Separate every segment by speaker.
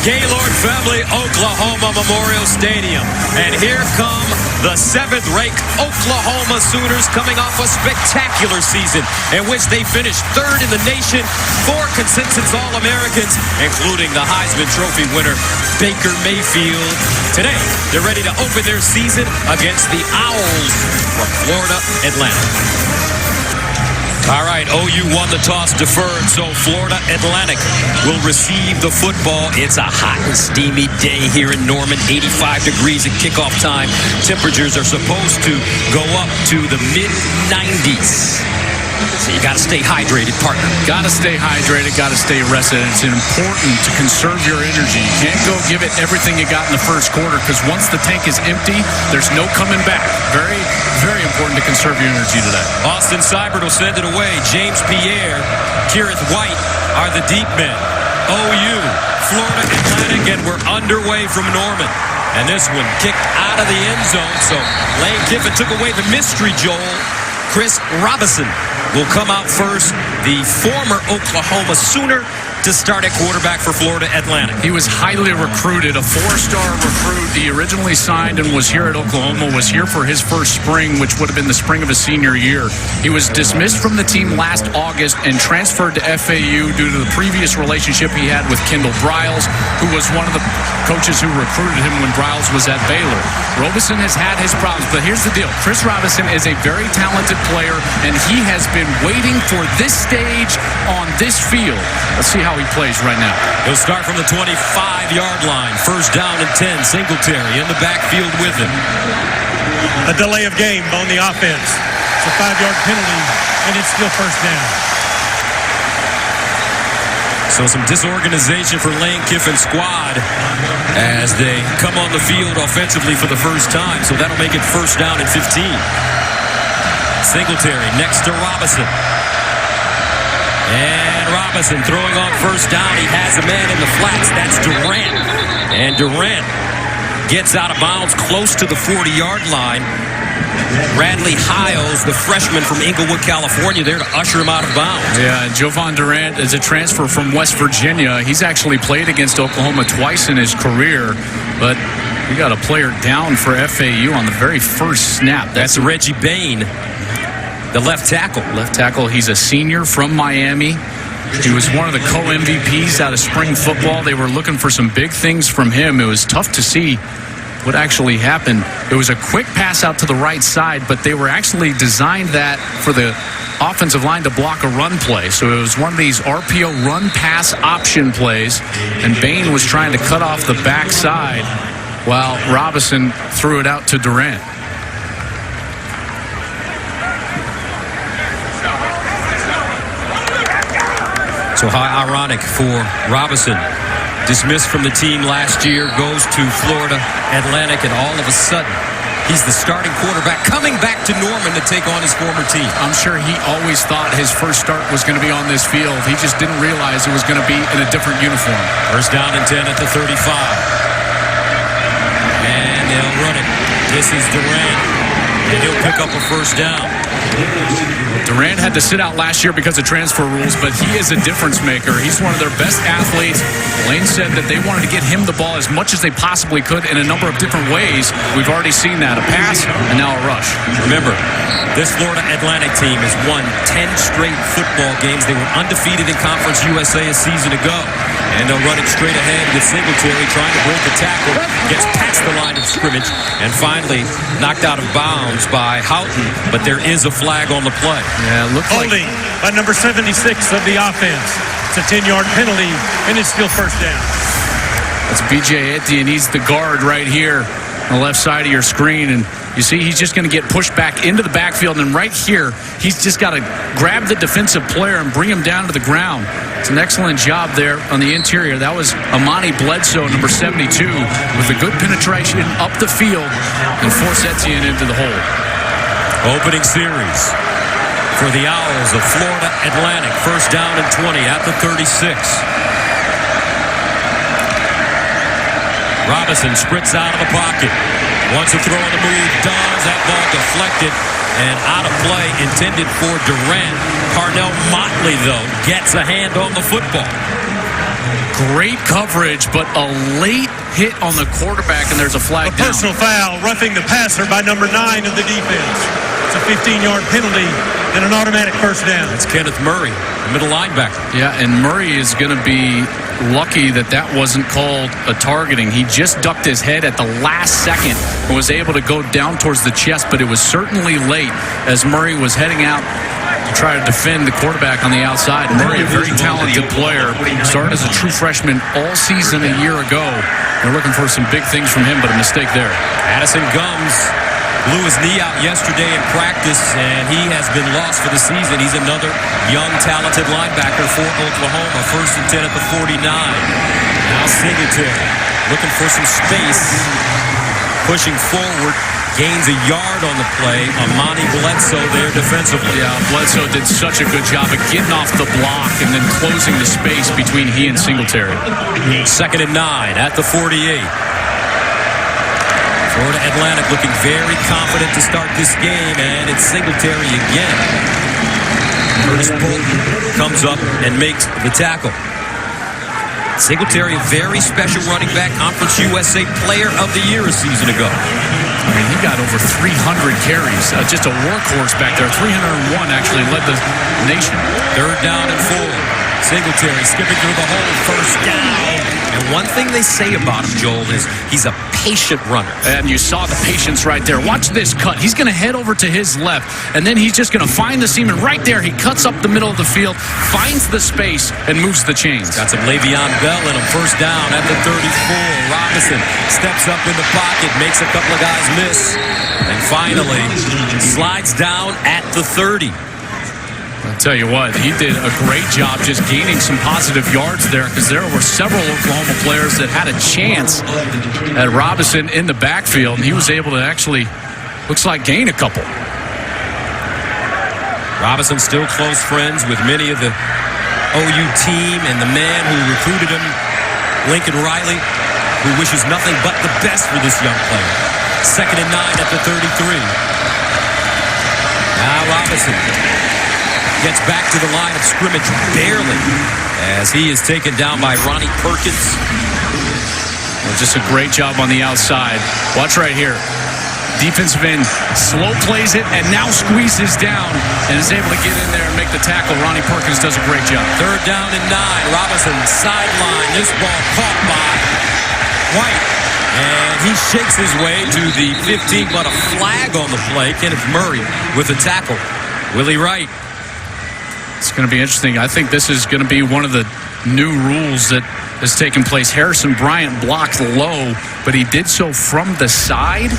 Speaker 1: Gaylord Family Oklahoma Memorial Stadium. And here come the 7th-ranked Oklahoma Sooners coming off a spectacular season in which they finished 3rd in the nation, 4 consensus All-Americans, including the Heisman Trophy winner, Baker Mayfield. Today, they're ready to open their season against the Owls from Florida Atlantic. All right, OU won the toss, deferred, so Florida Atlantic will receive the football. It's a hot and steamy day here in Norman, 85 degrees at kickoff time. Temperatures are supposed to go up to the mid-90s. So you got to stay hydrated, partner.
Speaker 2: Got to stay hydrated, got to stay rested. It's important to conserve your energy. You can't go give it everything you got in the first quarter, because once the tank is empty, there's no coming back. Very, very important to conserve your energy today.
Speaker 1: Austin Seibert will send it away. James Pierre, Kerith White are the deep men. OU, Florida Atlantic, and we're underway from Norman. And this one kicked out of the end zone, so Lane Kiffin took away the mystery, Joel. Chris Robinson will come out first, the former Oklahoma Sooner, to start at quarterback for Florida Atlantic.
Speaker 2: He was highly recruited, a 4-star recruit. He originally signed and was here at Oklahoma, was here for his first spring, which would have been the spring of his senior year. He was dismissed from the team last August and transferred to FAU due to the previous relationship he had with Kendall Briles, who was one of the coaches who recruited him when Briles was at Baylor. Robinson has had his problems, but here's the deal. Chris Robinson is a very talented player, and he has been waiting for this stage on this field. Let's see how he plays right now.
Speaker 1: He'll start from the 25-yard line. First down and 10. Singletary in the backfield with him.
Speaker 3: A delay of game on the offense. It's a 5-yard penalty, and it's still first down.
Speaker 1: So some disorganization for Lane Kiffin's squad as they come on the field offensively for the first time. So that'll make it first down and 15. Singletary next to Robinson. And Robinson throwing on first down. He has a man in the flats. That's Durant. And Durant gets out of bounds close to the 40-yard line. Bradley Hiles, the freshman from Inglewood, California, there to usher him out of bounds.
Speaker 2: Yeah, Jovan Durant is a transfer from West Virginia. He's actually played against Oklahoma twice in his career, but we got a player down for FAU on the very first snap.
Speaker 1: That's Reggie Bain, the left tackle.
Speaker 2: Left tackle, he's a senior from Miami. He was one of the co-MVPs out of spring football. They were looking for some big things from him. It was tough to see what actually happened. It was a quick pass out to the right side, but they were actually designed that for the offensive line to block a run play. So it was one of these RPO run-pass option plays, and Bain was trying to cut off the backside while Robinson threw it out to Durant.
Speaker 1: So how ironic for Robinson. Dismissed from the team last year, goes to Florida Atlantic, and all of a sudden, he's the starting quarterback coming back to Norman to take on his former team.
Speaker 2: I'm sure he always thought his first start was going to be on this field. He just didn't realize it was going to be in a different uniform.
Speaker 1: First down and 10 at the 35. And they'll run it. This is Durant, and he'll pick up a first down.
Speaker 2: Durant had to sit out last year because of transfer rules, but he is a difference maker. He's one of their best athletes. Lane said that they wanted to get him the ball as much as they possibly could in a number of different ways. We've already seen that, a pass and now a rush.
Speaker 1: Remember, this Florida Atlantic team has won 10 straight football games. They were undefeated in Conference USA a season ago. And they'll run it straight ahead with Singletary trying to break the tackle. Gets past the line of scrimmage and finally knocked out of bounds by Houghton. But there is a flag on the play.
Speaker 2: Yeah, looks
Speaker 3: holding by number 76 of the offense. It's a 10-yard penalty, and it's still first down.
Speaker 2: That's B.J. Etienne. He's the guard right here on the left side of your screen. And you see he's just going to get pushed back into the backfield. And right here, he's just got to grab the defensive player and bring him down to the ground. It's an excellent job there on the interior. That was Amani Bledsoe, number 72, with a good penetration up the field and force Etienne into the hole.
Speaker 1: Opening series for the Owls of Florida Atlantic. First down and 20 at the 36. Robinson sprints out of the pocket. Wants to throw on the move. Does. That ball deflected and out of play, intended for Durant. Parnell Motley, though, gets a hand on the football.
Speaker 2: Great coverage, but a late hit on the quarterback, and there's a flag down.
Speaker 3: Personal foul, roughing the passer by number 9 of the defense. It's a 15-yard penalty and an automatic first down.
Speaker 1: That's Kenneth Murray, the middle linebacker.
Speaker 2: Yeah, and Murray is going to be lucky that wasn't called a targeting. He just ducked his head at the last second and was able to go down towards the chest, but it was certainly late as Murray was heading out to try to defend the quarterback on the outside. Murray, a very talented player, started as a true freshman all season a year ago. They're looking for some big things from him, but a mistake there.
Speaker 1: Addison Gums blew his knee out yesterday in practice, and he has been lost for the season. He's another young, talented linebacker for Oklahoma. 1st and 10 at the 49. Now Singletary looking for some space. Pushing forward. Gains a yard on the play. Amani Bledsoe there defensively.
Speaker 2: Yeah, Bledsoe did such a good job of getting off the block and then closing the space between he and Singletary.
Speaker 1: 2nd and 9 at the 48. Florida Atlantic looking very confident to start this game, and it's Singletary again. Curtis Bolton comes up and makes the tackle. Singletary, a very special running back, Conference USA Player of the Year a season ago.
Speaker 2: I mean, he got over 300 carries. Just a workhorse back there. 301 actually led the nation.
Speaker 1: 3rd down and 4. Singletary skipping through the hole, first down. And one thing they say about him, Joel, is he's a patient runner.
Speaker 2: And you saw the patience right there. Watch this cut. He's going to head over to his left, and then he's just going to find the seam. And right there, he cuts up the middle of the field, finds the space, and moves the chains.
Speaker 1: Got some Le'Veon Bell in him. First down at the 34. Robinson steps up in the pocket, makes a couple of guys miss, and finally slides down at the 30.
Speaker 2: I'll tell you what, he did a great job just gaining some positive yards there, because there were several Oklahoma players that had a chance at Robinson in the backfield, and he was able to actually, looks like, gain a couple.
Speaker 1: Robinson still close friends with many of the OU team, and the man who recruited him, Lincoln Riley, who wishes nothing but the best for this young player. 2nd and 9 at the 33. Now Robinson gets back to the line of scrimmage barely as he is taken down by Ronnie Perkins.
Speaker 2: Well, just a great job on the outside. Watch right here. Defensive end slow plays it and now squeezes down and is able to get in there and make the tackle. Ronnie Perkins does a great job.
Speaker 1: 3rd down and 9. Robinson sideline. This ball caught by White. And he shakes his way to the 15, but a flag on the play. Kenneth Murray with the tackle. Willie Wright.
Speaker 2: It's going to be interesting. I think this is going to be one of the new rules that has taken place. Harrison Bryant blocked low, but he did so from the side.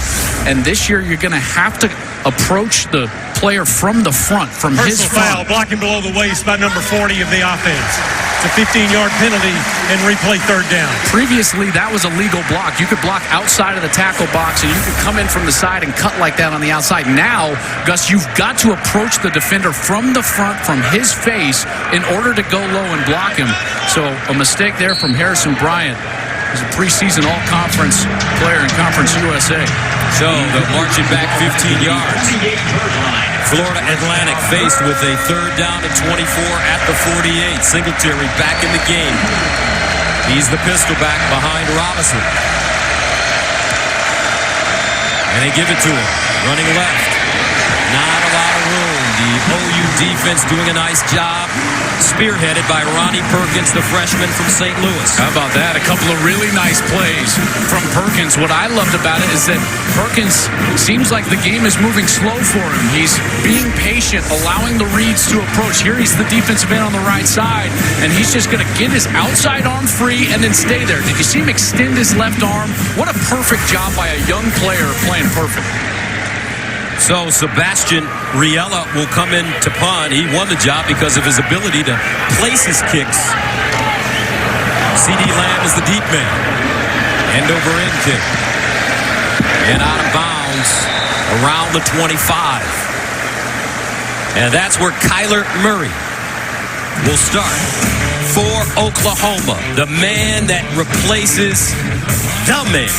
Speaker 2: And this year, you're going to have to approach the player from the front, from his front.
Speaker 3: Foul, blocking below the waist by number 40 of the offense. It's a 15-yard penalty and replay 3rd down.
Speaker 2: Previously, that was a legal block. You could block outside of the tackle box, and you could come in from the side and cut like that on the outside. Now, Gus, you've got to approach the defender from the front, from his face, in order to go low and block him. So a mistake there from Harrison Bryant. He's a preseason all-conference player in Conference USA.
Speaker 1: So they're marching back 15 yards. Florida Atlantic faced with a 3rd down and 24 at the 48. Singletary back in the game. He's the pistol back behind Robinson. And they give it to him. Running left. Not a lot of room. The OU defense doing a nice job. Spearheaded by Ronnie Perkins, the freshman from St. Louis.
Speaker 2: How about that? A couple of really nice plays from Perkins. What I loved about it is that Perkins seems like the game is moving slow for him. He's being patient, allowing the reads to approach. Here he's the defensive end on the right side, and he's just going to get his outside arm free and then stay there. Did you see him extend his left arm? What a perfect job by a young player playing perfect.
Speaker 1: So Sebastian Riella will come in to punt. He won the job because of his ability to place his kicks. C.D. Lamb is the deep man. End over end kick. And out of bounds around the 25. And that's where Kyler Murray will start for Oklahoma. The man that replaces the man.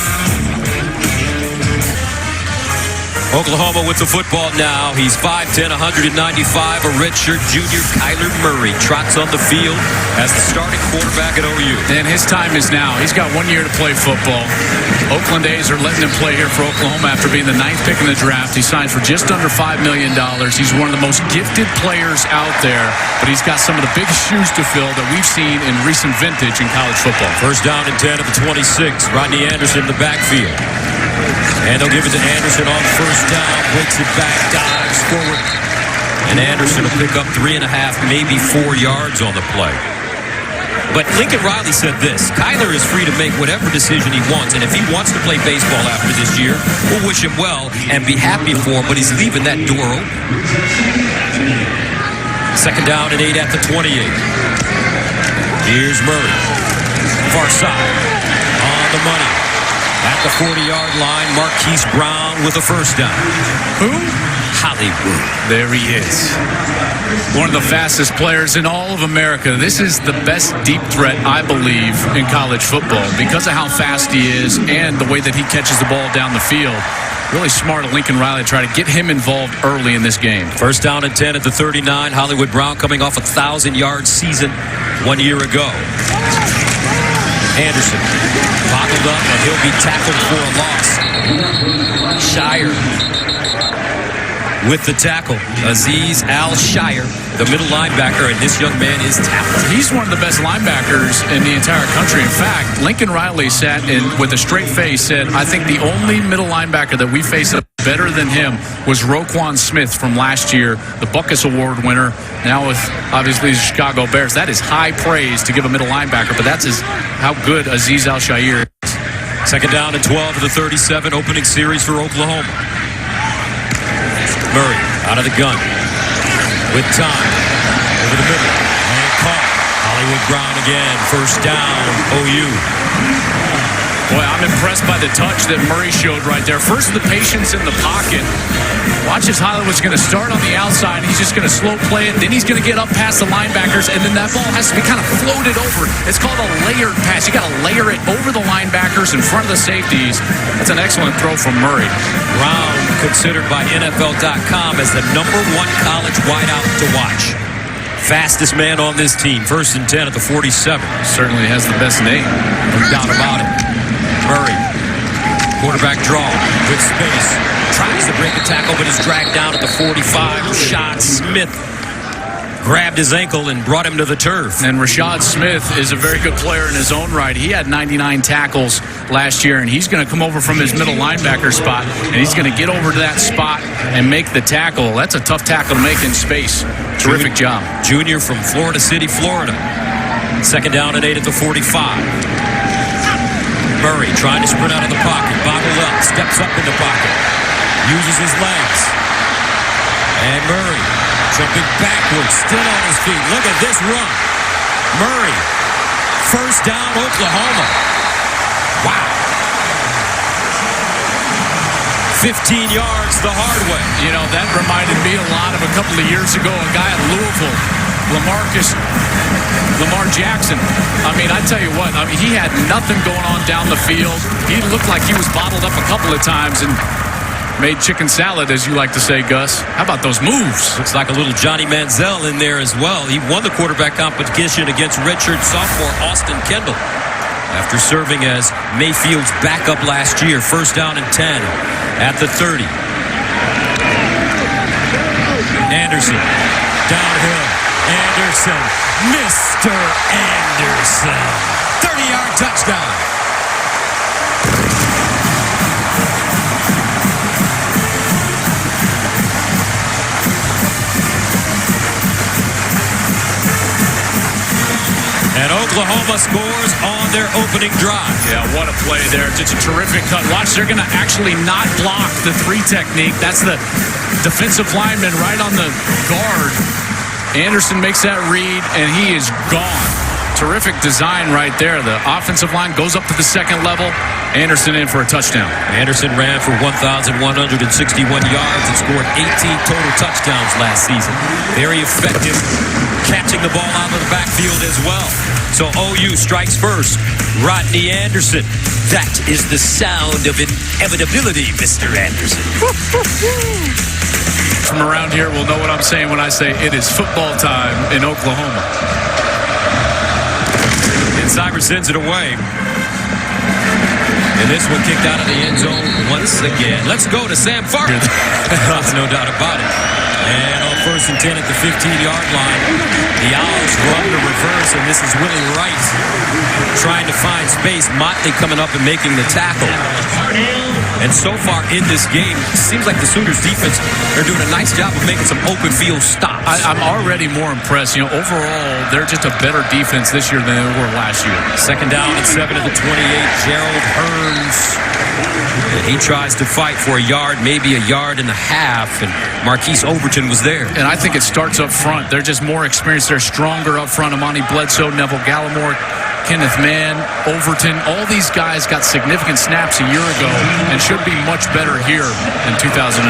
Speaker 1: Oklahoma with the football now. He's 5'10", 195, a redshirt junior. Kyler Murray trots on the field as the starting quarterback at OU.
Speaker 2: And his time is now. He's got 1 year to play football. Oakland A's are letting him play here for Oklahoma after being the 9th pick in the draft. He signed for just under $5 million. He's one of the most gifted players out there, but he's got some of the biggest shoes to fill that we've seen in recent vintage in college football.
Speaker 1: First down and 10 at the 26. Rodney Anderson in the backfield. And they'll give it to Anderson on first down. Breaks it back, dives forward. And Anderson will pick up 3.5, maybe 4 yards on the play. But Lincoln Riley said this: Kyler is free to make whatever decision he wants, and if he wants to play baseball after this year, we'll wish him well and be happy for him, but he's leaving that door open. Second down and 8 at the 28. Here's Murray. Far side. On the money. At the 40-yard line, Marquise Brown with a first down.
Speaker 2: Who?
Speaker 1: Hollywood.
Speaker 2: There he is. One of the fastest players in all of America. This is the best deep threat, I believe, in college football because of how fast he is and the way that he catches the ball down the field. Really smart of Lincoln Riley to try to get him involved early in this game.
Speaker 1: First down and 10 at the 39. Hollywood Brown coming off a 1,000-yard season 1 year ago. Anderson boggled up, and he'll be tackled for a loss. Shire with the tackle. Aziz Al-Shire, the middle linebacker, and this young man is talented.
Speaker 2: He's one of the best linebackers in the entire country. In fact, Lincoln Riley sat in with a straight face, said, I think the only middle linebacker that we faced better than him was Roquan Smith from last year, the Buckus Award winner, now with, obviously, the Chicago Bears. That is high praise to give a middle linebacker, but that's how good Aziz Al-Shire is.
Speaker 1: Second down and 12 to the 37, opening series for Oklahoma. Murray out of the gun with time over the middle and caught. Hollywood Brown again, first down, OU.
Speaker 2: Boy, I'm impressed by the touch that Murray showed right there. First, the patience in the pocket. Watch as Hollywood's going to start on the outside. He's just going to slow play it. Then he's going to get up past the linebackers, and then that ball has to be kind of floated over. It's called a layered pass. You got to layer it over the linebackers in front of the safeties. That's an excellent throw from Murray.
Speaker 1: Brown considered by NFL.com as the #1 college wideout to watch. Fastest man on this team. First and 10 at the 47.
Speaker 2: Certainly has the best name.
Speaker 1: No doubt about it. Murray, quarterback draw with space. Tries to break a tackle, but is dragged down at the 45. Rashad Smith grabbed his ankle and brought him to the turf.
Speaker 2: And Rashad Smith is a very good player in his own right. He had 99 tackles last year, and he's going to come over from his middle linebacker spot, and he's going to get over to that spot and make the tackle. That's a tough tackle to make in space. Terrific job.
Speaker 1: Junior from Florida City, Florida. Second down and 8 at the 45. Murray trying to sprint out of the pocket. Boggled up. Steps up in the pocket. Uses his legs. And Murray jumping backwards. Still on his feet. Look at this run. Murray. First down, Oklahoma. Wow. 15 yards the hard way.
Speaker 2: You know, that reminded me a lot of a couple of years ago. A guy at Louisville, Lamar Jackson. I mean, I tell you what, he had nothing going on down the field. He looked like he was bottled up a couple of times and made chicken salad, as you like to say, Gus. How about those moves?
Speaker 1: Looks like a little Johnny Manziel in there as well. He won the quarterback competition against redshirt sophomore Austin Kendall after serving as Mayfield's backup last year. First down and 10 at the 30. Anderson, downhill. Anderson, Mr. Anderson. 30-yard touchdown. And Oklahoma scores on their opening drive.
Speaker 2: Yeah, what a play there. Just a terrific cut. Watch, they're going to actually not block the 3 technique. That's the defensive lineman right on the guard. Anderson makes that read, and he is gone. terrific design right there. The offensive line goes up to the second level. Anderson in for a touchdown.
Speaker 1: Anderson ran for 1,161 yards and scored 18 total touchdowns last season. Very effective catching the ball out of the backfield as well. So OU strikes first. Rodney Anderson. That is the sound of inevitability, Mr. Anderson.
Speaker 2: From around here will know what I'm saying when I say it is football time in Oklahoma.
Speaker 1: And Cybers sends it away. And this one kicked out of the end zone once again. Let's go to Sam Farmer. No doubt about it. And on 1st and 10 at the 15-yard line, the Owls run the reverse, and this is Willie Wright trying to find space. Motley coming up and making the tackle. And so far in this game, it seems like the Sooners defense are doing a nice job of making some open field stops.
Speaker 2: I'm already more impressed. You know, overall, they're just a better defense this year than they were last year.
Speaker 1: Second down and 7 at the 28. Gerald Hearns. And he tries to fight for a yard, maybe a yard and a half, and Marquise Overton was there.
Speaker 2: And I think it starts up front. They're just more experienced. They're stronger up front. Amani Bledsoe, Neville Gallimore, Kenneth Mann, Overton. All these guys got significant snaps a year ago and should be much better here in 2018.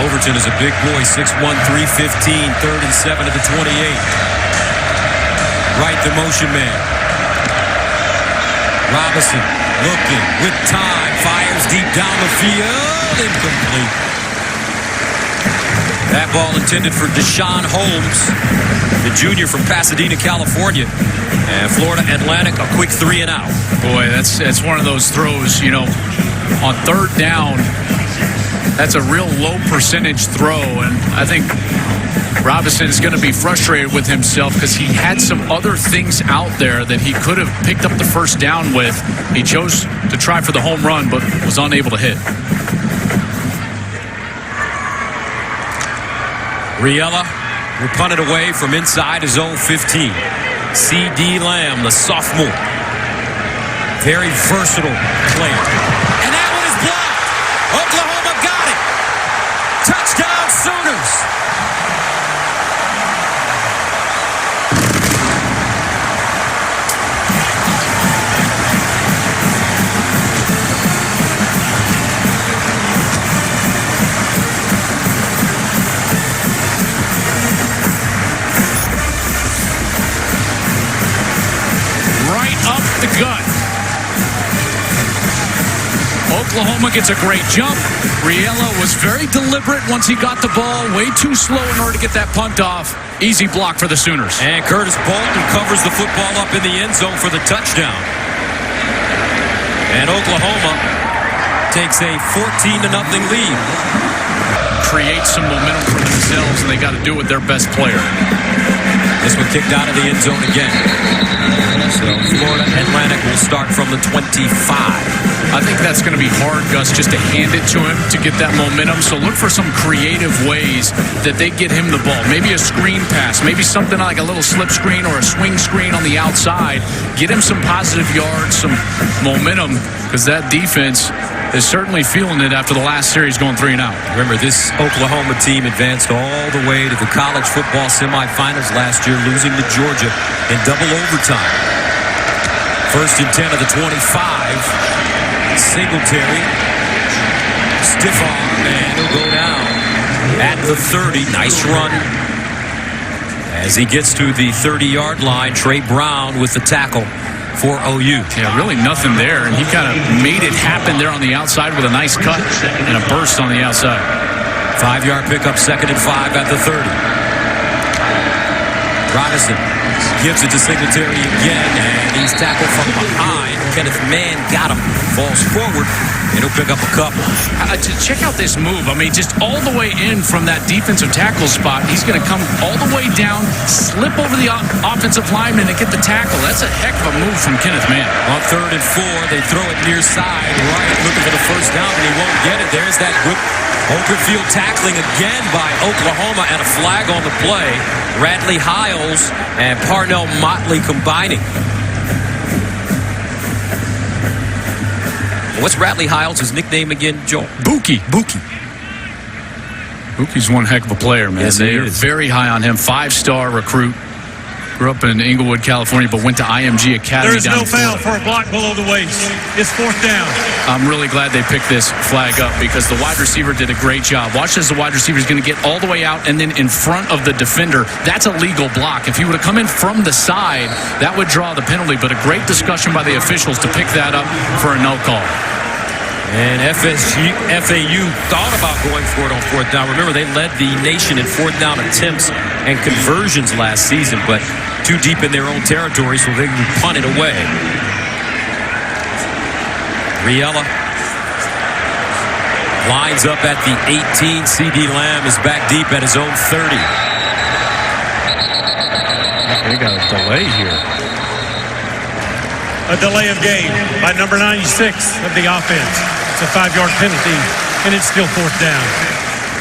Speaker 1: Overton is a big boy, 6'1", 315, 3rd and 7 at the 28. Right, the motion man. Robinson looking with time, fires deep down the field, incomplete. That ball intended for Deshaun Holmes, the junior from Pasadena, California. And Florida Atlantic, a quick 3 and out.
Speaker 2: Boy, that's one of those throws, you know, on 3rd down, that's a real low percentage throw. And I think Robinson is going to be frustrated with himself because he had some other things out there that he could have picked up the 1st down with. He chose to try for the home run, but was unable to hit.
Speaker 1: Riella will punt it away from inside his own 15. C.D. Lamb, the sophomore. Very versatile player. And that one is blocked. Oklahoma got it. Touchdown Sooners.
Speaker 2: The gut. Oklahoma gets a great jump. Riella was very deliberate once he got the ball. Way too slow in order to get that punt off. Easy block for the Sooners.
Speaker 1: And Curtis Bolton covers the football up in the end zone for the touchdown. And Oklahoma takes a 14-0 lead.
Speaker 2: Create some momentum for themselves, and they got to do it with their best player.
Speaker 1: This one kicked out of the end zone again. So Florida Atlantic will start from the 25.
Speaker 2: I think that's going to be hard, Gus, just to hand it to him to get that momentum. So look for some creative ways that they get him the ball. Maybe a screen pass, maybe something like a little slip screen or a swing screen on the outside. Get him some positive yards, some momentum, because that defense is certainly feeling it after the last series going 3 and out.
Speaker 1: Remember, this Oklahoma team advanced all the way to the college football semifinals last year, losing to Georgia in double overtime. 1st and 10 of the 25. Singletary. Stiff arm, and he'll go down at the 30. Nice run. As he gets to the 30-yard line, Trey Brown with the tackle for OU.
Speaker 2: Yeah, really nothing there, and he kind of made it happen there on the outside with a nice cut and a burst on the outside.
Speaker 1: 5-yard pickup, 2nd and 5 at the 30. Robinson gives it to Singletary again, and he's tackled from behind. Kenneth Mann got him, falls forward, and he'll pick up a couple.
Speaker 2: Check out this move. I mean, just all the way in from that defensive tackle spot. He's going to come all the way down, slip over the offensive lineman and get the tackle. That's a heck of a move from Kenneth Mann.
Speaker 1: On 3rd and 4, they throw it near side. Right, looking for the 1st down, and he won't get it. There's that good open field tackling again by Oklahoma, and a flag on the play. Radley Hiles and Parnell Motley combining. What's Radley Hiles' nickname again, Joel?
Speaker 2: Buki. Buki's one heck of a player, man.
Speaker 1: Yes,
Speaker 2: they are
Speaker 1: is.
Speaker 2: very high on him. 5-star recruit. Grew up in Inglewood, California, but went to IMG Academy.
Speaker 3: There is
Speaker 2: down
Speaker 3: no
Speaker 2: in
Speaker 3: foul
Speaker 2: Florida.
Speaker 3: for a block below the waist. It's 4th down.
Speaker 2: I'm really glad they picked this flag up because the wide receiver did a great job. Watch as the wide receiver is going to get all the way out and then in front of the defender. That's a legal block. If he would have come in from the side, that would draw the penalty, but a great discussion by the officials to pick that up for a no call.
Speaker 1: And FAU thought about going for it on 4th down. Remember, they led the nation in 4th down attempts and conversions last season, but too deep in their own territory, so they can punt it away. Riella lines up at the 18. C.D. Lamb is back deep at his own 30.
Speaker 2: They got a delay here.
Speaker 3: A delay of game by number 96 of the offense. It's a 5-yard penalty, and it's still 4th down.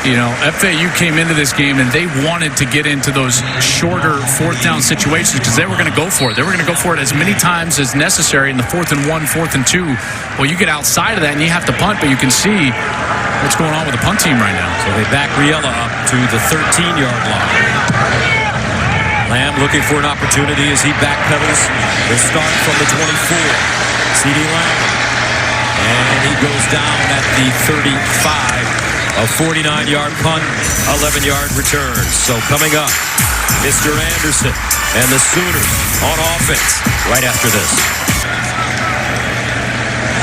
Speaker 2: You know, FAU came into this game and they wanted to get into those shorter 4th down situations because they were going to go for it. They were going to go for it as many times as necessary in the 4th and 1, 4th and 2. Well, you get outside of that and you have to punt, but you can see what's going on with the punt team right now.
Speaker 1: So they back Riella up to the 13-yard line. Lamb looking for an opportunity as he backpedals. The start from the 24. C.D. Lamb. And he goes down at the 35. A 49-yard punt, 11-yard return. So coming up, Mr. Anderson and the Sooners on offense right after this.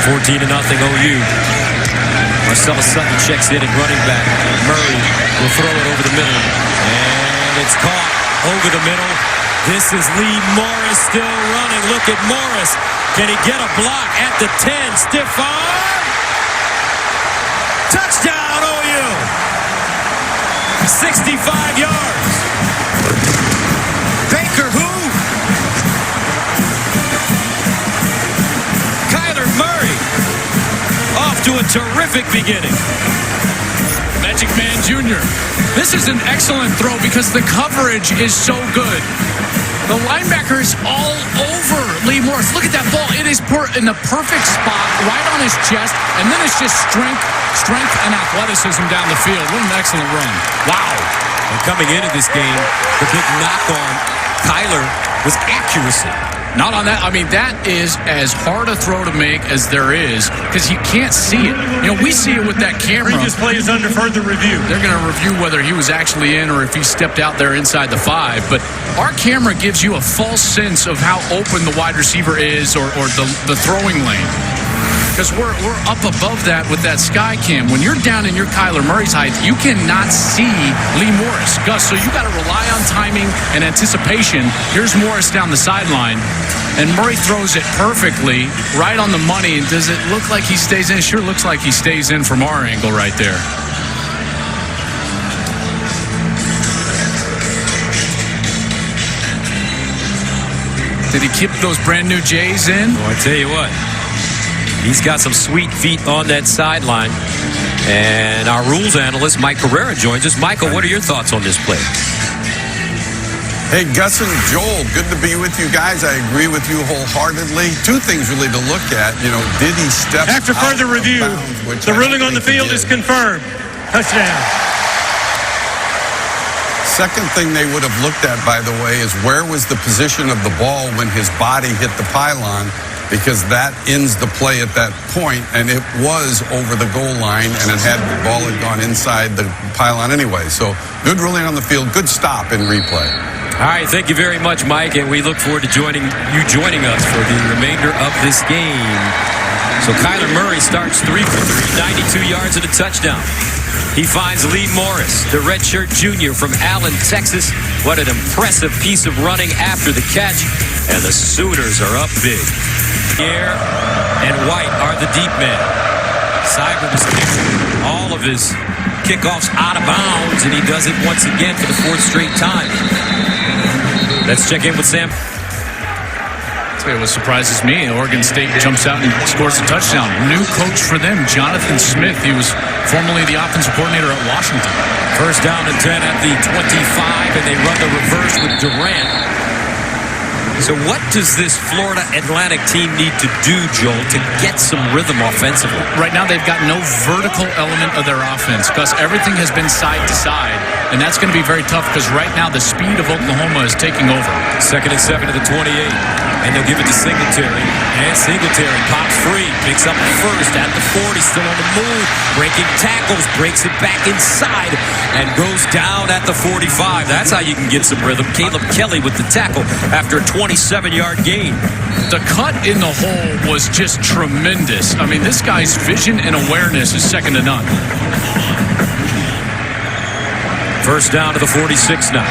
Speaker 1: 14-0 OU. Marcellus Sutton checks in at running back. Murray will throw it over the middle. And it's caught over the middle. This is Lee Morris still running. Look at Morris. Can he get a block at the 10? Stiff arm. Touchdown, OU. 65 yards. Baker who? Kyler Murray. Off to a terrific beginning.
Speaker 2: Magic Man Jr. This is an excellent throw because the coverage is so good. The linebacker is all over Lee Morris. Look at that ball. It is in the perfect spot, right on his chest, and then it's just strength and athleticism down the field. What an excellent run. Wow.
Speaker 1: And coming into this game, the big knock on Kyler was accuracy.
Speaker 2: Not on that. I mean, that is as hard a throw to make as there is because you can't see it. You know, we see it with that camera.
Speaker 3: Previous play is under further review.
Speaker 2: They're going to review whether he was actually in or if he stepped out there inside the 5. But our camera gives you a false sense of how open the wide receiver is or the throwing lane. Because we're up above that with that sky cam. When you're down in your Kyler Murray's height, you cannot see Lee Morris. Gus, so you got to rely on timing and anticipation. Here's Morris down the sideline, and Murray throws it perfectly right on the money. And does it look like he stays in? It sure looks like he stays in from our angle right there. Did he keep those brand new J's in?
Speaker 1: Well, I tell you what. He's got some sweet feet on that sideline. And our rules analyst, Mike Carrera, joins us. Michael, what are your thoughts on this play?
Speaker 4: Hey, Gus and Joel, good to be with you guys. I agree with you wholeheartedly. Two things really to look at. You know, did he step
Speaker 3: After further review, the ruling on the field is confirmed. Touchdown.
Speaker 4: Second thing they would have looked at, by the way, is where was the position of the ball when his body hit the pylon, because that ends the play at that point, and it was over the goal line, and the ball had gone inside the pylon anyway. So good ruling on the field, good stop in replay.
Speaker 1: All right, thank you very much, Mike, and we look forward to joining us for the remainder of this game. So Kyler Murray starts 3 for 3, 92 yards and a touchdown. He finds Lee Morris, the redshirt junior from Allen, Texas. What an impressive piece of running after the catch, and the Sooners are up big. Pierre and White are the deep men. Seibert has kicked all of his kickoffs out of bounds, and he does it once again for the 4th straight time. Let's check in with Sam.
Speaker 2: I'll tell you what surprises me. Oregon State jumps out and scores a touchdown. New coach for them, Jonathan Smith. He was formerly the offensive coordinator at Washington.
Speaker 1: First down and 10 at the 25, and they run the reverse with Durant. So what does this Florida Atlantic team need to do, Joel, to get some rhythm offensively?
Speaker 2: Right now, they've got no vertical element of their offense. Gus, everything has been side to side, and that's going to be very tough because right now the speed of Oklahoma is taking over.
Speaker 1: 2nd and 7 to the 28, and they'll give it to Singletary. And Singletary pops free, picks up the first at the 40, still on the move, breaking tackles, breaks it back inside, and goes down at the 45. That's how you can get some rhythm. Caleb Kelly with the tackle after a 27-yard gain.
Speaker 2: The cut in the hole was just tremendous. I mean, this guy's vision and awareness is second to none.
Speaker 1: First down to the 46 now.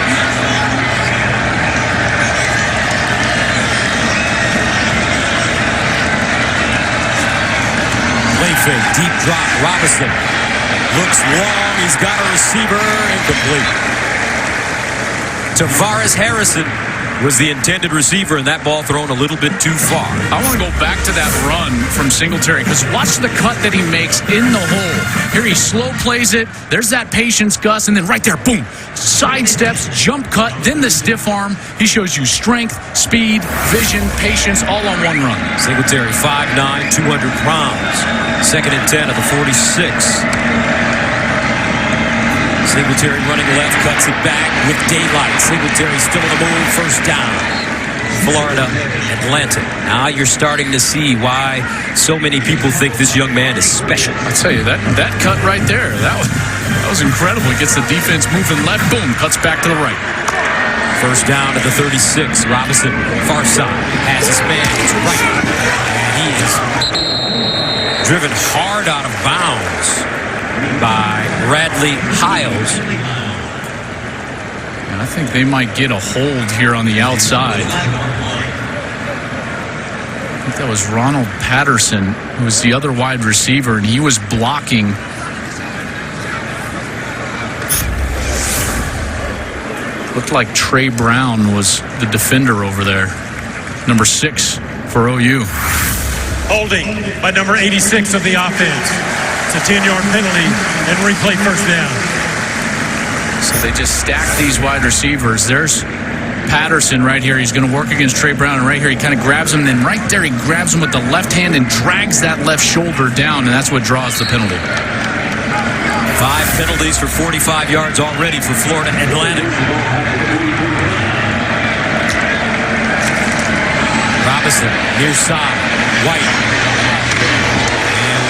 Speaker 1: Play fake, deep drop, Robinson. Looks long, he's got a receiver, incomplete. Tavares Harrison was the intended receiver, and that ball thrown a little bit too far.
Speaker 2: I want to go back to that run from Singletary because watch the cut that he makes in the hole. Here he slow plays it. There's that patience, Gus, and then right there, boom, sidesteps, jump cut, then the stiff arm. He shows you strength, speed, vision, patience, all on one run.
Speaker 1: Singletary, 5'9", 200 pounds. 2nd and 10 of the 46. Singletary running left, cuts it back with daylight. Singletary still on the move, first down. Florida Atlantic. Now you're starting to see why so many people think this young man is special.
Speaker 2: I tell you, that cut right there, that was incredible. He gets the defense moving left, boom, cuts back to the right.
Speaker 1: First down to the 36. Robinson, far side, has his man, it's right. And he is driven hard out of bounds by Bradley Hiles.
Speaker 2: And I think they might get a hold here on the outside. I think that was Ronald Patterson, who was the other wide receiver, and he was blocking. Looked like Trey Brown was the defender over there. Number 6 for OU.
Speaker 3: Holding by number 86 of the offense. It's a 10-yard penalty and replay first down.
Speaker 2: So they just stack these wide receivers. There's Patterson right here. He's going to work against Trey Brown. And right here, he kind of grabs him. And then right there, he grabs him with the left hand and drags that left shoulder down. And that's what draws the penalty.
Speaker 1: 5 penalties for 45 yards already for Florida Atlantic. Robinson, near side. White.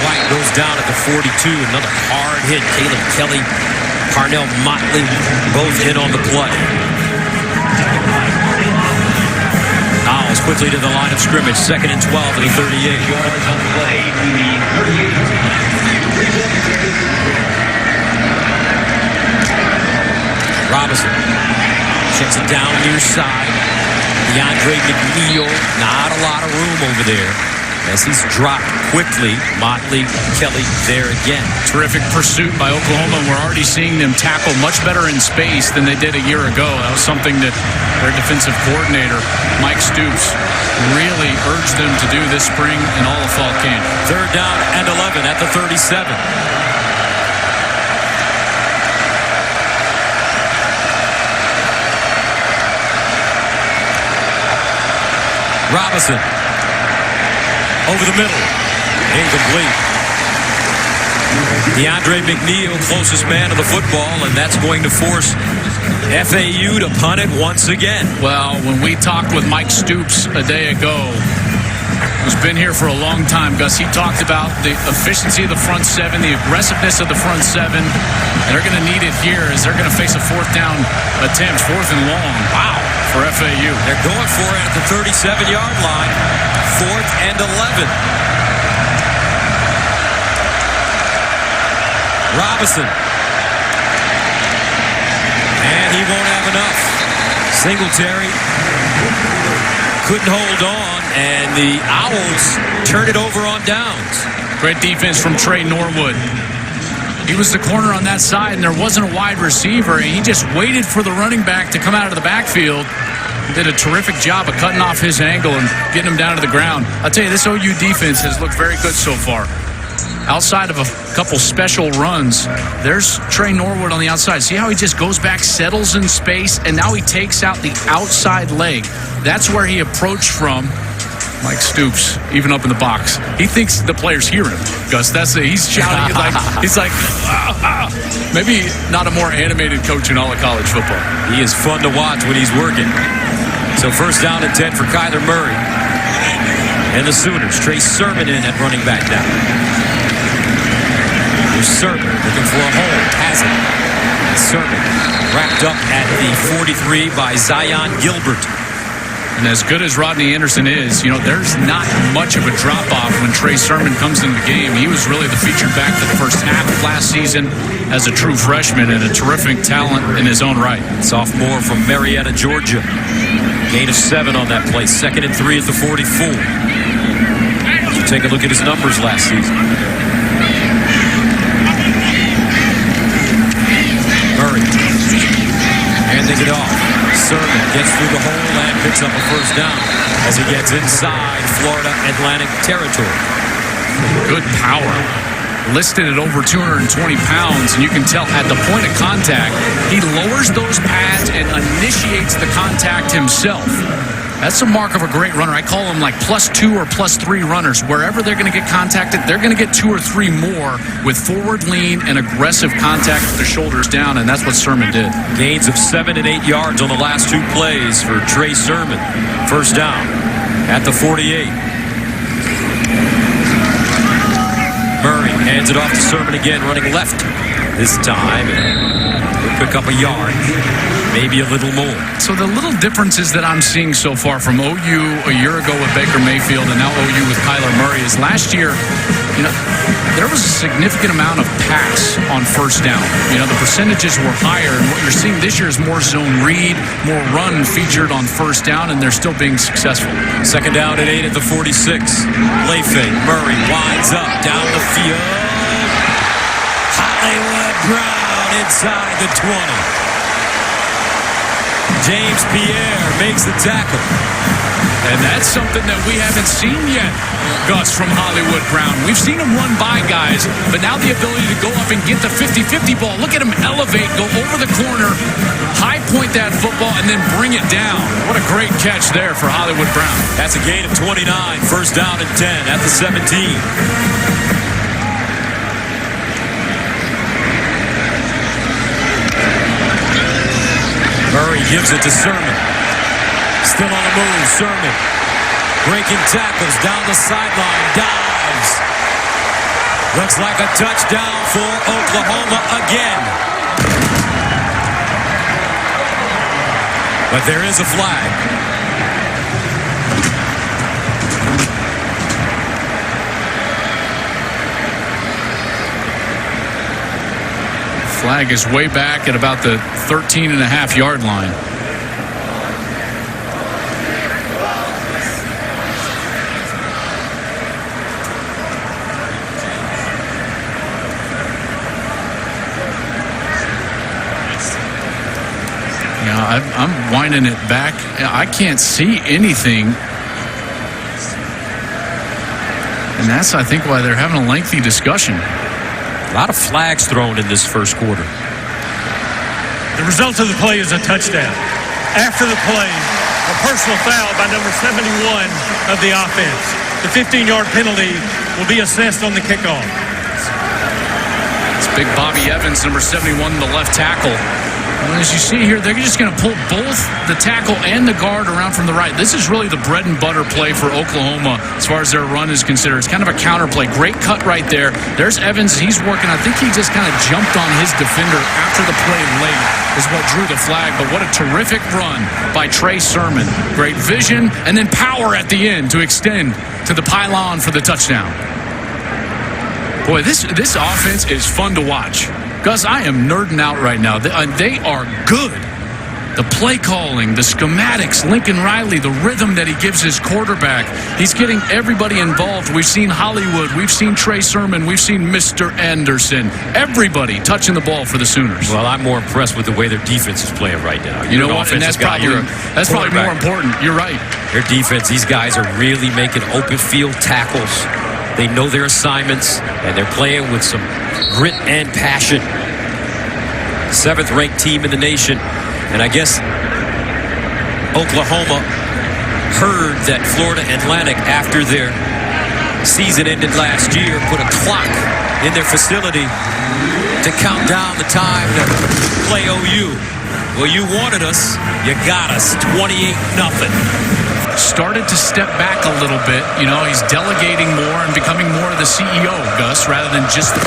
Speaker 1: White goes down at the 42. Another hard hit. Caleb Kelly, Parnell Motley, both in on the play. Niles quickly to the line of scrimmage. 2nd and 12 at the 38. Robinson checks it down near side. DeAndre McNeil, not a lot of room over there as he's dropped quickly. Motley, Kelly there again.
Speaker 2: Terrific pursuit by Oklahoma. We're already seeing them tackle much better in space than they did a year ago. That was something that their defensive coordinator, Mike Stoops, really urged them to do this spring and all of fall camp.
Speaker 1: 3rd down and 11 at the 37. Robinson over the middle, incomplete. DeAndre McNeil, closest man to the football, and that's going to force FAU to punt it once again.
Speaker 2: Well, when we talked with Mike Stoops a day ago, who's been here for a long time, Gus, he talked about the efficiency of the front seven, the aggressiveness of the front seven. And they're going to need it here as they're going to face a 4th down attempt, 4th and long. Wow. For FAU.
Speaker 1: They're going for it at the 37-yard line. 4th and 11. Robinson. And he won't have enough. Singletary couldn't hold on, and the Owls turned it over on downs.
Speaker 2: Great defense from Trey Norwood. He was the corner on that side, and there wasn't a wide receiver, and he just waited for the running back to come out of the backfield. He did a terrific job of cutting off his angle and getting him down to the ground. I'll tell you, this OU defense has looked very good so far. outside of a couple special runs, there's Trey Norwood on the outside. See how he just goes back, settles in space, and now he takes out the outside leg. That's where he approached from. Mike Stoops, even up in the box. He thinks the players hear him, Gus. He's shouting he's like, Maybe not a more animated coach in all of college football.
Speaker 1: He is fun to watch when he's working. So first down and 10 for Kyler Murray. And the Sooners, Trey Sermon in at running back now. Here's Sermon looking for a hole. Has it. Sermon wrapped up at the 43 by Zion Gilbert.
Speaker 2: And as good as Rodney Anderson is, there's not much of a drop-off when Trey Sermon comes into the game. He was really the featured back for the first half of last season as a true freshman and a terrific talent in his own right.
Speaker 1: Sophomore from Marietta, Georgia. Gain of 7 on that play. 2nd and 3 at the 44. So take a look at his numbers last season. Murray handing it off. Sermon gets through the hole and picks up a first down as he gets inside Florida Atlantic territory.
Speaker 2: Good power. Listed at over 220 pounds, and you can tell at the point of contact, he lowers those pads and initiates the contact himself. That's a mark of a great runner. I call them like +2 or +3 runners. Wherever they're going to get contacted, they're going to get 2 or 3 more with forward lean and aggressive contact with the shoulders down, and that's what Sermon did.
Speaker 1: Gains of 7 and 8 yards on the last 2 plays for Trey Sermon. First down at the 48. Murray hands it off to Sermon again, running left this time. He'll pick up a yard, maybe a little more.
Speaker 2: So the little differences that I'm seeing so far from OU a year ago with Baker Mayfield and now OU with Kyler Murray is last year, there was a significant amount of pass on first down. The percentages were higher, and what you're seeing this year is more zone read, more run featured on first down, and they're still being successful.
Speaker 1: 2nd down and 8 at the 46. Play fake. Murray winds up down the field. Hollywood Brown inside the 20. James Pierre makes the tackle.
Speaker 2: And that's something that we haven't seen yet, Gus, from Hollywood Brown. We've seen him run by guys, but now the ability to go up and get the 50-50 ball. Look at him elevate, go over the corner, high point that football, and then bring it down. What a great catch there for Hollywood Brown.
Speaker 1: That's a gain of 29. First down and 10 at the 17. Murray gives it to Sermon. Still on the move, Sermon. Breaking tackles down the sideline. Dives. Looks like a touchdown for Oklahoma again. But there is a flag.
Speaker 2: Flag is way back at about the 13.5-yard line. I'm winding it back. I can't see anything. And that's, I think, why they're having a lengthy discussion.
Speaker 1: A lot of flags thrown in this first quarter.
Speaker 3: The result of the play is a touchdown. After the play, a personal foul by number 71 of the offense. The 15-yard penalty will be assessed on the kickoff.
Speaker 2: It's big Bobby Evans, number 71, the left tackle. And as you see here, they're just going to pull both the tackle and the guard around from the right. This is really the bread and butter play for Oklahoma as far as their run is considered. It's kind of a counter play. Great cut right there. There's Evans. He's working. I think he just kind of jumped on his defender after the play late is what drew the flag. But what a terrific run by Trey Sermon. Great vision and then power at the end to extend to the pylon for the touchdown. Boy, this offense is fun to watch. Gus, I am nerding out right now. They are good. The play calling, the schematics, Lincoln Riley, the rhythm that he gives his quarterback. He's getting everybody involved. We've seen Hollywood. We've seen Trey Sermon. We've seen Mr. Anderson. Everybody touching the ball for the Sooners.
Speaker 1: Well, I'm more impressed with the way their defense is playing right now.
Speaker 2: You know what? And that's probably more important. You're right.
Speaker 1: Their defense, these guys are really making open field tackles. They know their assignments, and they're playing with some grit and passion. 7th-ranked team in the nation. And I guess Oklahoma heard that Florida Atlantic, after their season ended last year, put a clock in their facility to count down the time to play OU. Well, you wanted us. You got us. 28-0.
Speaker 2: Started to step back a little bit. You know, he's delegating more and becoming more of the CEO, Gus, rather than just the...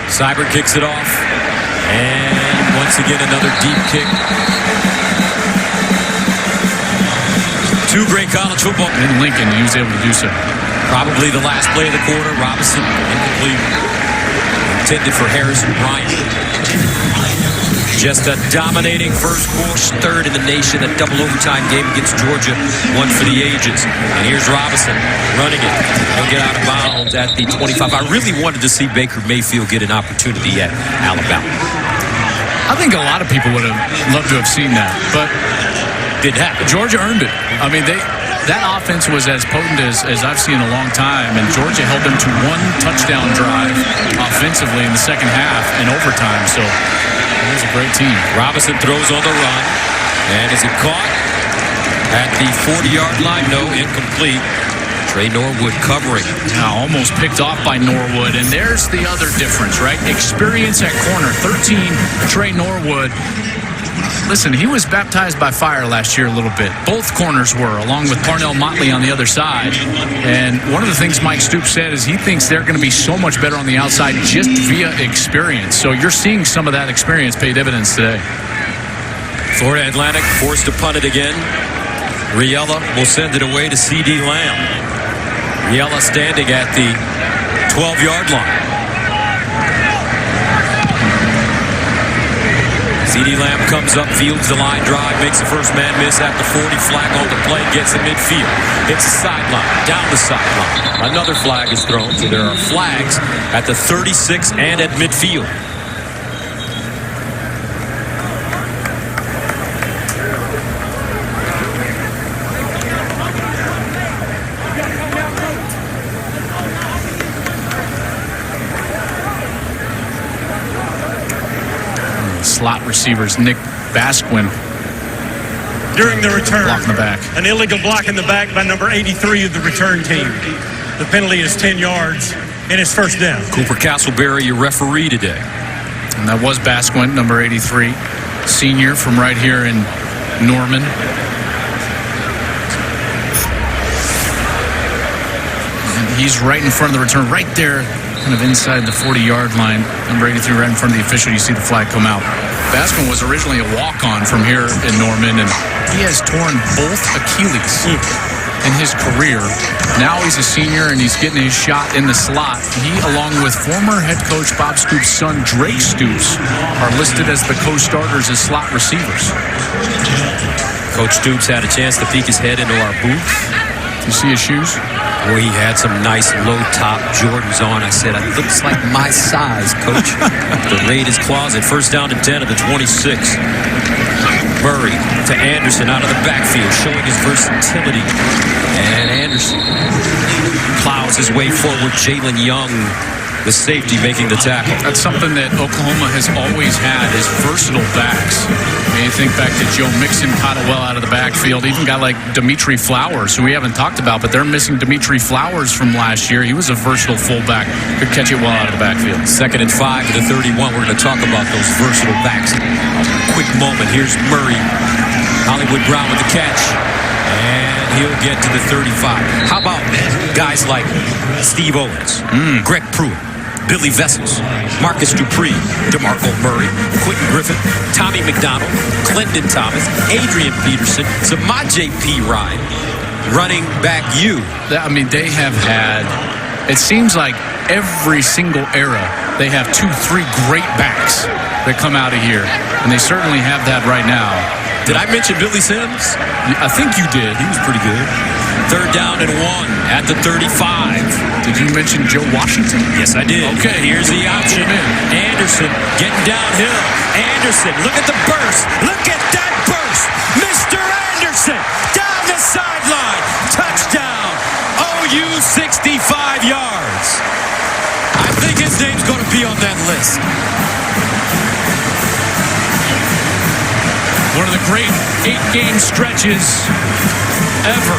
Speaker 1: Cyber kicks it off. And once again, another deep kick. 2 great college football.
Speaker 2: In Lincoln, he was able to do so.
Speaker 1: Probably the last play of the quarter. Robinson, incomplete. Intended for Harrison Bryant. Just a dominating first quarter. 3rd in the nation. A double overtime game against Georgia. One for the ages. And here's Robinson running it. He'll get out of bounds at the 25. I really wanted to see Baker Mayfield get an opportunity at Alabama.
Speaker 2: I think a lot of people would have loved to have seen that, but
Speaker 1: didn't happen.
Speaker 2: Georgia earned it. I mean, that offense was as potent as I've seen in a long time, and Georgia held them to 1 touchdown drive offensively in the second half and overtime. So it was a great team.
Speaker 1: Robinson throws on the run, and is it caught at the 40-yard line? No, incomplete. Trey Norwood covering.
Speaker 2: Now, almost picked off by Norwood, and there's the other difference, right? Experience at corner. 13, Trey Norwood. Listen, he was baptized by fire last year a little bit. Both corners were, along with Parnell Motley on the other side. And one of the things Mike Stoops said is he thinks they're going to be so much better on the outside just via experience. So you're seeing some of that experience pay dividends today.
Speaker 1: Florida Atlantic forced to punt it again. Riella will send it away to C.D. Lamb. Riella standing at the 12-yard line. C.D. Lamb comes up, fields the line drive, makes the first man miss at the 40, flag on the play, gets it midfield. Hits the sideline, down the sideline. Another flag is thrown, so there are flags at the 36 and at midfield.
Speaker 2: Slot receivers, Nick Basquin.
Speaker 3: During the return,
Speaker 2: block in the back.
Speaker 3: An illegal block in the back by number 83 of the return team. The penalty is 10 yards, and it's first down.
Speaker 1: Cooper Castleberry, your referee today.
Speaker 2: And that was Basquin, number 83, senior from right here in Norman. And he's right in front of the return, right there, kind of inside the 40-yard line. Number 83 right in front of the official. You see the flag come out. Basquin was originally a walk-on from here in Norman, and he has torn both Achilles in his career. Now he's a senior, and he's getting his shot in the slot. He, along with former head coach Bob Stoops' son, Drake Stoops, are listed as the co-starters as slot receivers.
Speaker 1: Coach Stoops had a chance to peek his head into our booth.
Speaker 2: You see his shoes?
Speaker 1: Boy, he had some nice low-top Jordans on. I said, it looks like my size, Coach. The Raiders closet. First down and 10 of the 26. Murray to Anderson out of the backfield, showing his versatility. And Anderson plows his way forward. Jalen Young, the safety, making the tackle.
Speaker 2: That's something that Oklahoma has always had, is versatile backs. I mean, you think back to Joe Mixon, caught it well out of the backfield. Even a guy like Dimitri Flowers, who we haven't talked about, but they're missing Dimitri Flowers from last year. He was a versatile fullback, could catch it well out of the backfield.
Speaker 1: 2nd and 5 to the 31. We're going to talk about those versatile backs. A quick moment. Here's Murray. Hollywood Brown with the catch. And he'll get to the 35. How about guys like Steve Owens, Greg Pruitt, Billy Vessels, Marcus Dupree, DeMarco Murray, Quentin Griffin, Tommy McDonald, Clinton Thomas, Adrian Peterson, Samaje Perine, running back you.
Speaker 2: I mean, they have had, it seems like every single era, they have 2-3 great backs that come out of here. And they certainly have that right now.
Speaker 1: Did I mention Billy Sims?
Speaker 2: I think you did.
Speaker 1: He was pretty good. 3rd down and 1 at the 35.
Speaker 2: Did you mention Joe Washington?
Speaker 1: Yes, I did.
Speaker 2: Okay.
Speaker 1: Here's the option. Anderson getting downhill. Anderson, look at the burst. Look at that burst. Mr. Anderson down the sideline. Touchdown. OU. OU 65 yards. I think his name's going to be on that list.
Speaker 2: One of the great 8-game stretches ever.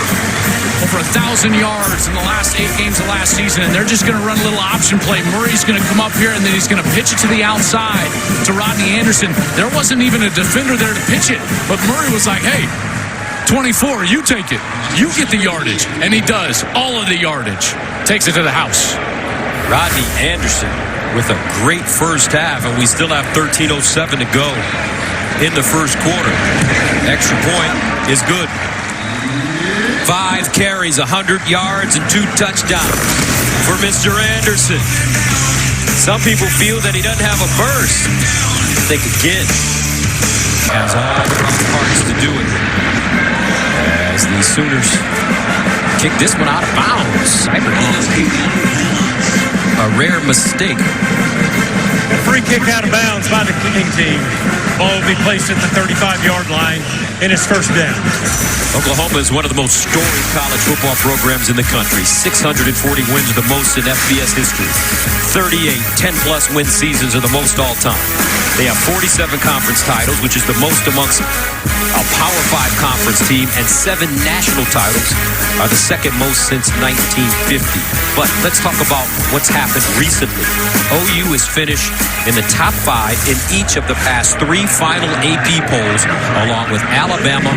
Speaker 2: Over 1,000 yards in the last 8 games of last season, and they're just going to run a little option play. Murray's going to come up here, and then he's going to pitch it to the outside to Rodney Anderson. There wasn't even a defender there to pitch it, but Murray was like, hey, 24, you take it. You get the yardage. And he does. All of the yardage. Takes it to the house.
Speaker 1: Rodney Anderson with a great first half, and we still have 13:07 to go in the first quarter. Extra point is good. 5 carries, 100 yards, and 2 touchdowns for Mr. Anderson. Some people feel that he doesn't have a burst. Think again. Has all the parts to do it. As the Sooners kick this one out of bounds. A rare mistake.
Speaker 3: A free kick out of bounds by the kicking team. Ball will be placed at the 35-yard line, and it's first down.
Speaker 1: Oklahoma is one of the most storied college football programs in the country. 640 wins are the most in FBS history. 38 10-plus win seasons are the most all-time. They have 47 conference titles, which is the most amongst a Power 5 conference team, and 7 national titles are the second most since 1950. But let's talk about what's happened recently. OU is finished in the top 5 in each of the past 3 final AP polls, along with Alabama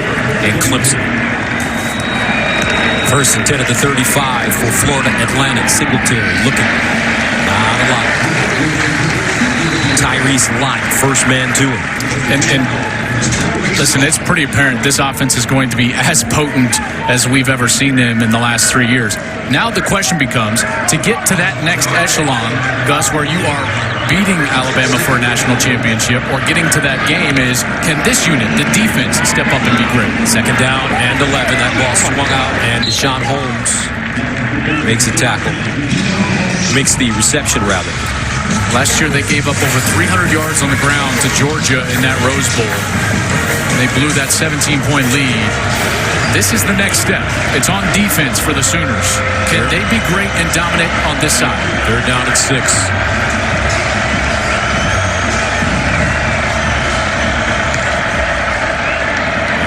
Speaker 1: and Clemson. First and 10 at the 35 for Florida Atlantic. Singletary looking. Not a lot. Tyrese Lott, first man to him.
Speaker 2: And listen, it's pretty apparent this offense is going to be as potent as we've ever seen them in the last 3 years. Now the question becomes, to get to that next echelon, Gus, where you are beating Alabama for a national championship or getting to that game, is can this unit, the defense, step up and be great?
Speaker 1: Second down and 11. That ball swung out, and Deshaun Holmes makes a tackle. Makes the reception, rather.
Speaker 2: Last year, they gave up over 300 yards on the ground to Georgia in that Rose Bowl. And they blew that 17-point lead. This is the next step. It's on defense for the Sooners. Can they be great and dominant on this side?
Speaker 1: They're down at 6.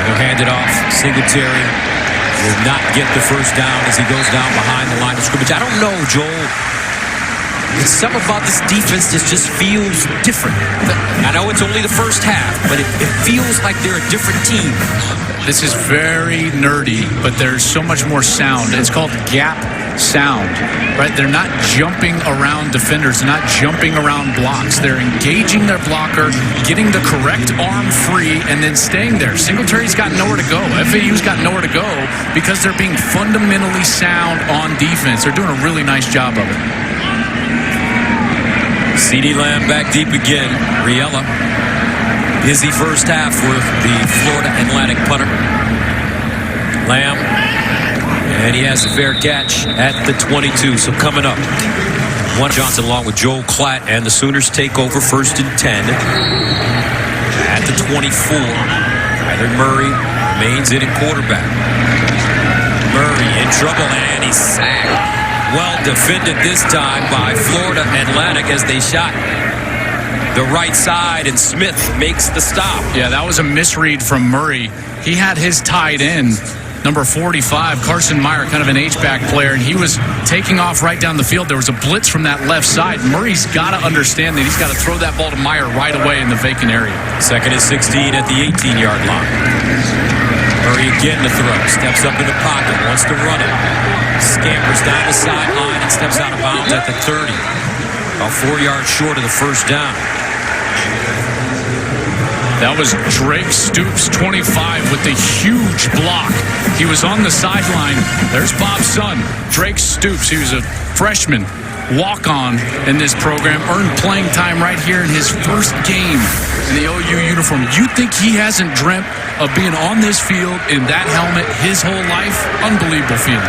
Speaker 1: They'll hand it off. Singletary will not get the first down as he goes down behind the line of scrimmage. I don't know, Joel. It's something about this defense that just feels different. I know it's only the first half, but it feels like they're a different team.
Speaker 2: This is very nerdy, but there's so much more sound. It's called gap sound, right? They're not jumping around defenders. They're not jumping around blocks. They're engaging their blocker, getting the correct arm free, and then staying there. Singletary's got nowhere to go. FAU's got nowhere to go because they're being fundamentally sound on defense. They're doing a really nice job of it.
Speaker 1: CeeDee Lamb back deep again. Riella. Busy first half for the Florida Atlantic punter. Lamb. And he has a fair catch at the 22. So coming up, Juan Johnson along with Joel Klatt, and the Sooners take over first and 10 at the 24. Kyler Murray remains in at quarterback. Murray in trouble, and he's sacked. Well defended this time by Florida Atlantic as they shot the right side, and Smith makes the stop.
Speaker 2: Yeah, that was a misread from Murray. He had his tight end, number 45, Carson Meyer, kind of an H-back player, and he was taking off right down the field. There was a blitz from that left side. Murray's got to understand that he's got to throw that ball to Meyer right away in the vacant area.
Speaker 1: Second and 16 at the 18-yard line. Murray again to throw. Steps up in the pocket. Wants to run it. Scampers down the sideline and steps out of bounds at the 30. About 4 yards short of the first down.
Speaker 2: That was Drake Stoops, 25, with the huge block. He was on the sideline. There's Bob's son, Drake Stoops. He was a freshman, walk-on in this program, earned playing time right here in his first game in the OU uniform. You think he hasn't dreamt of being on this field in that helmet his whole life? Unbelievable feeling.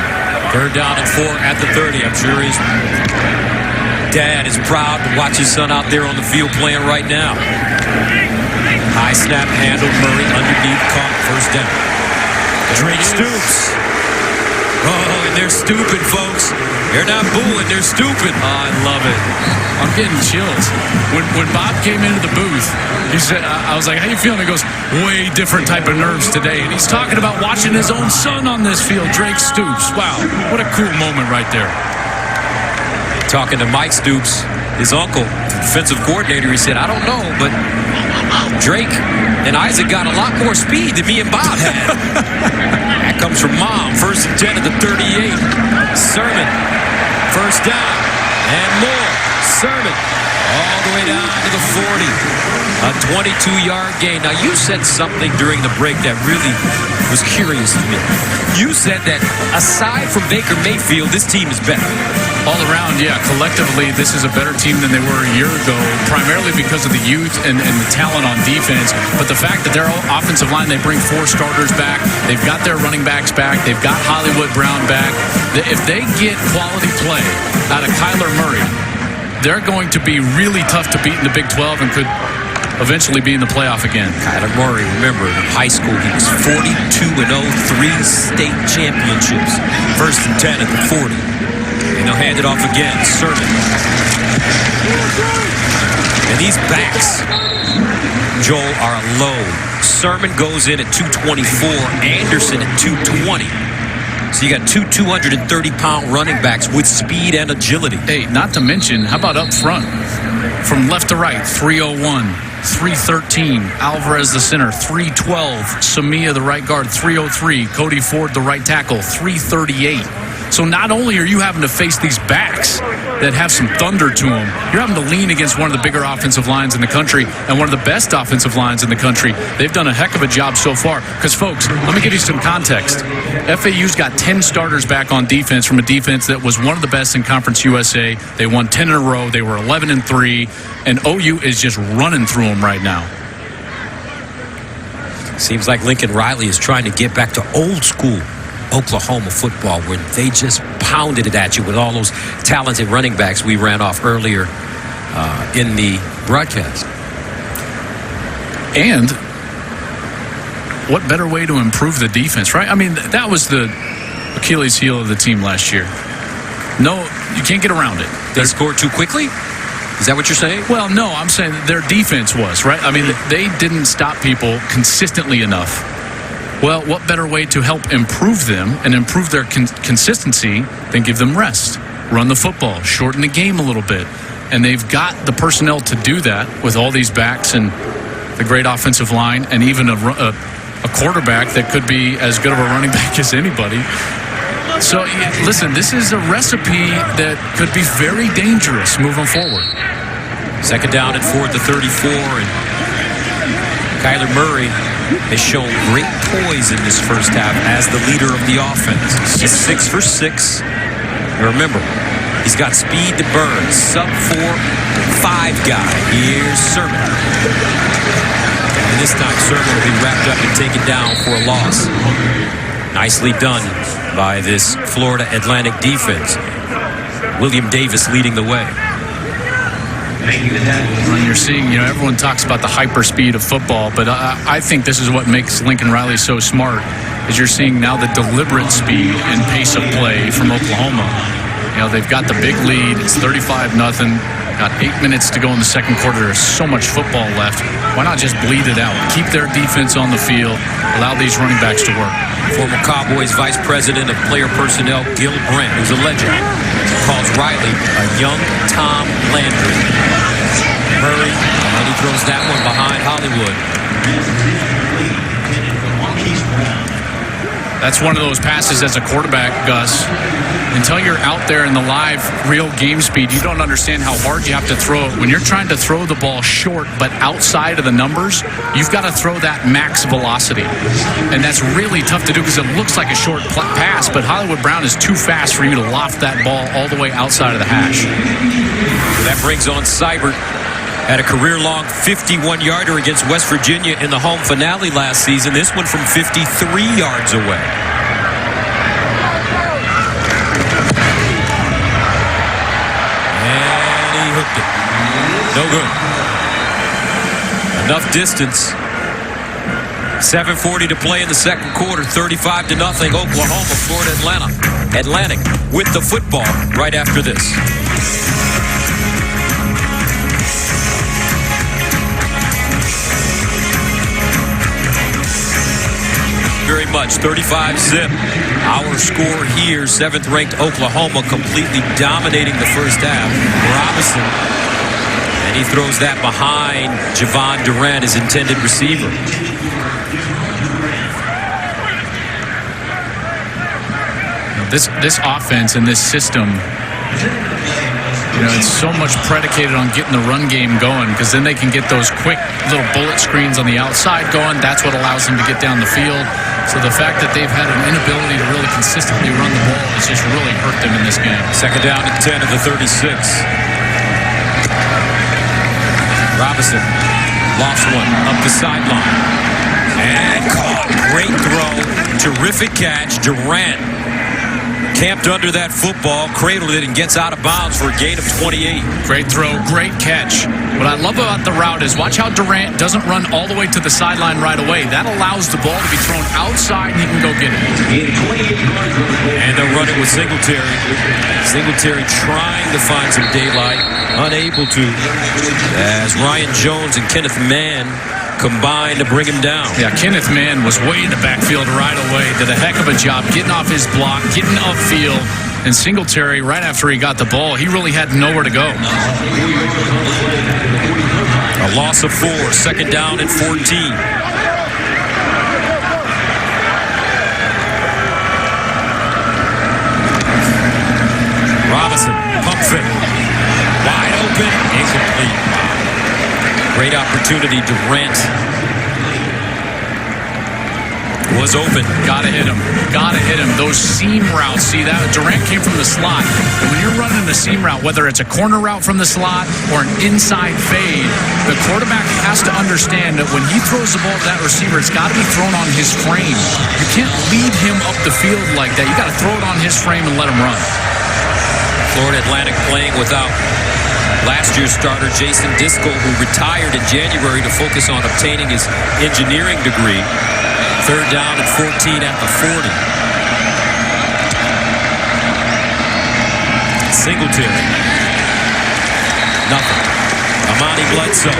Speaker 1: Third down and 4 at the 30. I'm sure his dad is proud to watch his son out there on the field playing right now. High snap handled. Murray underneath, caught, first down. Drake Stoops Oh, and they're stupid, folks. They're not booing, they're stupid.
Speaker 2: Oh, I love it. I'm getting chills. When Bob came into the booth, he said, I was like, how you feeling? He goes, way different type of nerves today. And he's talking about watching his own son on this field, Drake Stoops. Wow, what a cool moment right there.
Speaker 1: Talking to Mike Stoops, his uncle, defensive coordinator, he said, I don't know, but Drake and Isaac got a lot more speed than me and Bob had. That comes from Mom. 1st and 10 at the 38. Sermon. First down. And more. Sermon. All the way down to the 40. A 22-yard gain. Now, you said something during the break that really was curious to me. You said that aside from Baker Mayfield, this team is better.
Speaker 2: All around, yeah, collectively, this is a better team than they were a year ago, primarily because of the youth and the talent on defense. But the fact that their offensive line, they bring 4 starters back. They've got their running backs back. They've got Hollywood Brown back. If they get quality play out of Kyler Murray, they're going to be really tough to beat in the Big 12 and could eventually be in the playoff again.
Speaker 1: Kyler Murray, remember, in high school, he was 42-0, 3 state championships. 1st and 10 at the 40. And they'll hand it off again. Sermon. And these backs, Joel, are a load. Sermon goes in at 224. Anderson at 220. So you got two 230-pound running backs with speed and agility.
Speaker 2: Hey, not to mention, how about up front? From left to right, 301, 313, Alvarez the center, 312, Samia the right guard, 303, Cody Ford the right tackle, 338. So not only are you having to face these backs that have some thunder to them, you're having to lean against one of the bigger offensive lines in the country and one of the best offensive lines in the country. They've done a heck of a job so far. Because, folks, let me give you some context. FAU's got 10 starters back on defense from a defense that was one of the best in Conference USA. They won 10 in a row. They were 11-3. And OU is just running through them right now.
Speaker 1: Seems like Lincoln Riley is trying to get back to old school Oklahoma football, where they just pounded it at you with all those talented running backs we ran off earlier in the broadcast.
Speaker 2: And what better way to improve the defense, right? I mean, that was the Achilles heel of the team last year. No, you can't get around it.
Speaker 1: They scored too quickly? Is that what you're saying?
Speaker 2: Well, no, I'm saying their defense was, right? I mean, they didn't stop people consistently enough. Well, what better way to help improve them and improve their consistency than give them rest? Run the football, shorten the game a little bit. And they've got the personnel to do that with all these backs and the great offensive line and even a quarterback that could be as good of a running back as anybody. So, listen, this is a recipe that could be very dangerous moving forward.
Speaker 1: 2nd down and 4 at the 34, and Kyler Murray has shown great poise in this first half as the leader of the offense. He's 6 for 6. Remember, he's got speed to burn. Sub-4-5 guy. Here's Sermon. And this time, Sermon will be wrapped up and taken down for a loss. Nicely done by this Florida Atlantic defense. William Davis leading the way.
Speaker 2: Well, you're seeing, everyone talks about the hyper speed of football, but I think this is what makes Lincoln Riley so smart, is you're seeing now the deliberate speed and pace of play from Oklahoma. They've got the big lead. It's 35-0. Got 8 minutes to go in the second quarter. There's so much football left. Why not just bleed it out? Keep their defense on the field. Allow these running backs to work.
Speaker 1: Former Cowboys Vice President of Player Personnel, Gil Brandt, who's a legend, calls Riley a young Tom Landry. Murray, and he throws that one behind Hollywood.
Speaker 2: That's one of those passes as a quarterback, Gus. Until you're out there in the live, real game speed, you don't understand how hard you have to throw it. When you're trying to throw the ball short but outside of the numbers, you've got to throw that max velocity. And that's really tough to do because it looks like a short pass, but Hollywood Brown is too fast for you to loft that ball all the way outside of the hash.
Speaker 1: That brings on Seibert. Had a career-long 51-yarder against West Virginia in the home finale last season. This one from 53 yards away. And he hooked it. No good. Enough distance 7:40 to play in the second quarter. 35-0. Oklahoma, Florida Atlantic with the football right after this. Very much 35-0. Our score here, 7th-ranked Oklahoma completely dominating the first half. Robinson, and he throws that behind Javon Durant, his intended receiver.
Speaker 2: This offense and this system, it's so much predicated on getting the run game going, because then they can get those quick little bullet screens on the outside going. That's what allows them to get down the field. So the fact that they've had an inability to really consistently run the ball has just really hurt them in this game.
Speaker 1: Second down and 10 of the 36. Robinson lost one up the sideline. And caught. Great throw. Terrific catch. Durant camped under that football, cradled it, and gets out of bounds for a gain of 28.
Speaker 2: Great throw, great catch. What I love about the route is watch how Durant doesn't run all the way to the sideline right away. That allows the ball to be thrown outside, and he can go get it.
Speaker 1: And they'll run it with Singletary. Singletary trying to find some daylight, unable to, as Ryan Jones and Kenneth Mann combined to bring him down.
Speaker 2: Yeah, Kenneth Mann was way in the backfield right away. Did a heck of a job getting off his block, getting upfield. And Singletary, right after he got the ball, he really had nowhere to go.
Speaker 1: A loss of 4, second down and 14. Robinson, pump fake. Wide open, incomplete. Great opportunity. Durant was open.
Speaker 2: Gotta hit him. Gotta hit him. Those seam routes. See that? Durant came from the slot. And when you're running a seam route, whether it's a corner route from the slot or an inside fade, the quarterback has to understand that when he throws the ball to that receiver, it's got to be thrown on his frame. You can't lead him up the field like that. You got to throw it on his frame and let him run.
Speaker 1: Florida Atlantic playing without last year's starter, Jason Disco, who retired in January to focus on obtaining his engineering degree. Third down and 14 at the 40. Singletary. Nothing. Amani Bledsoe.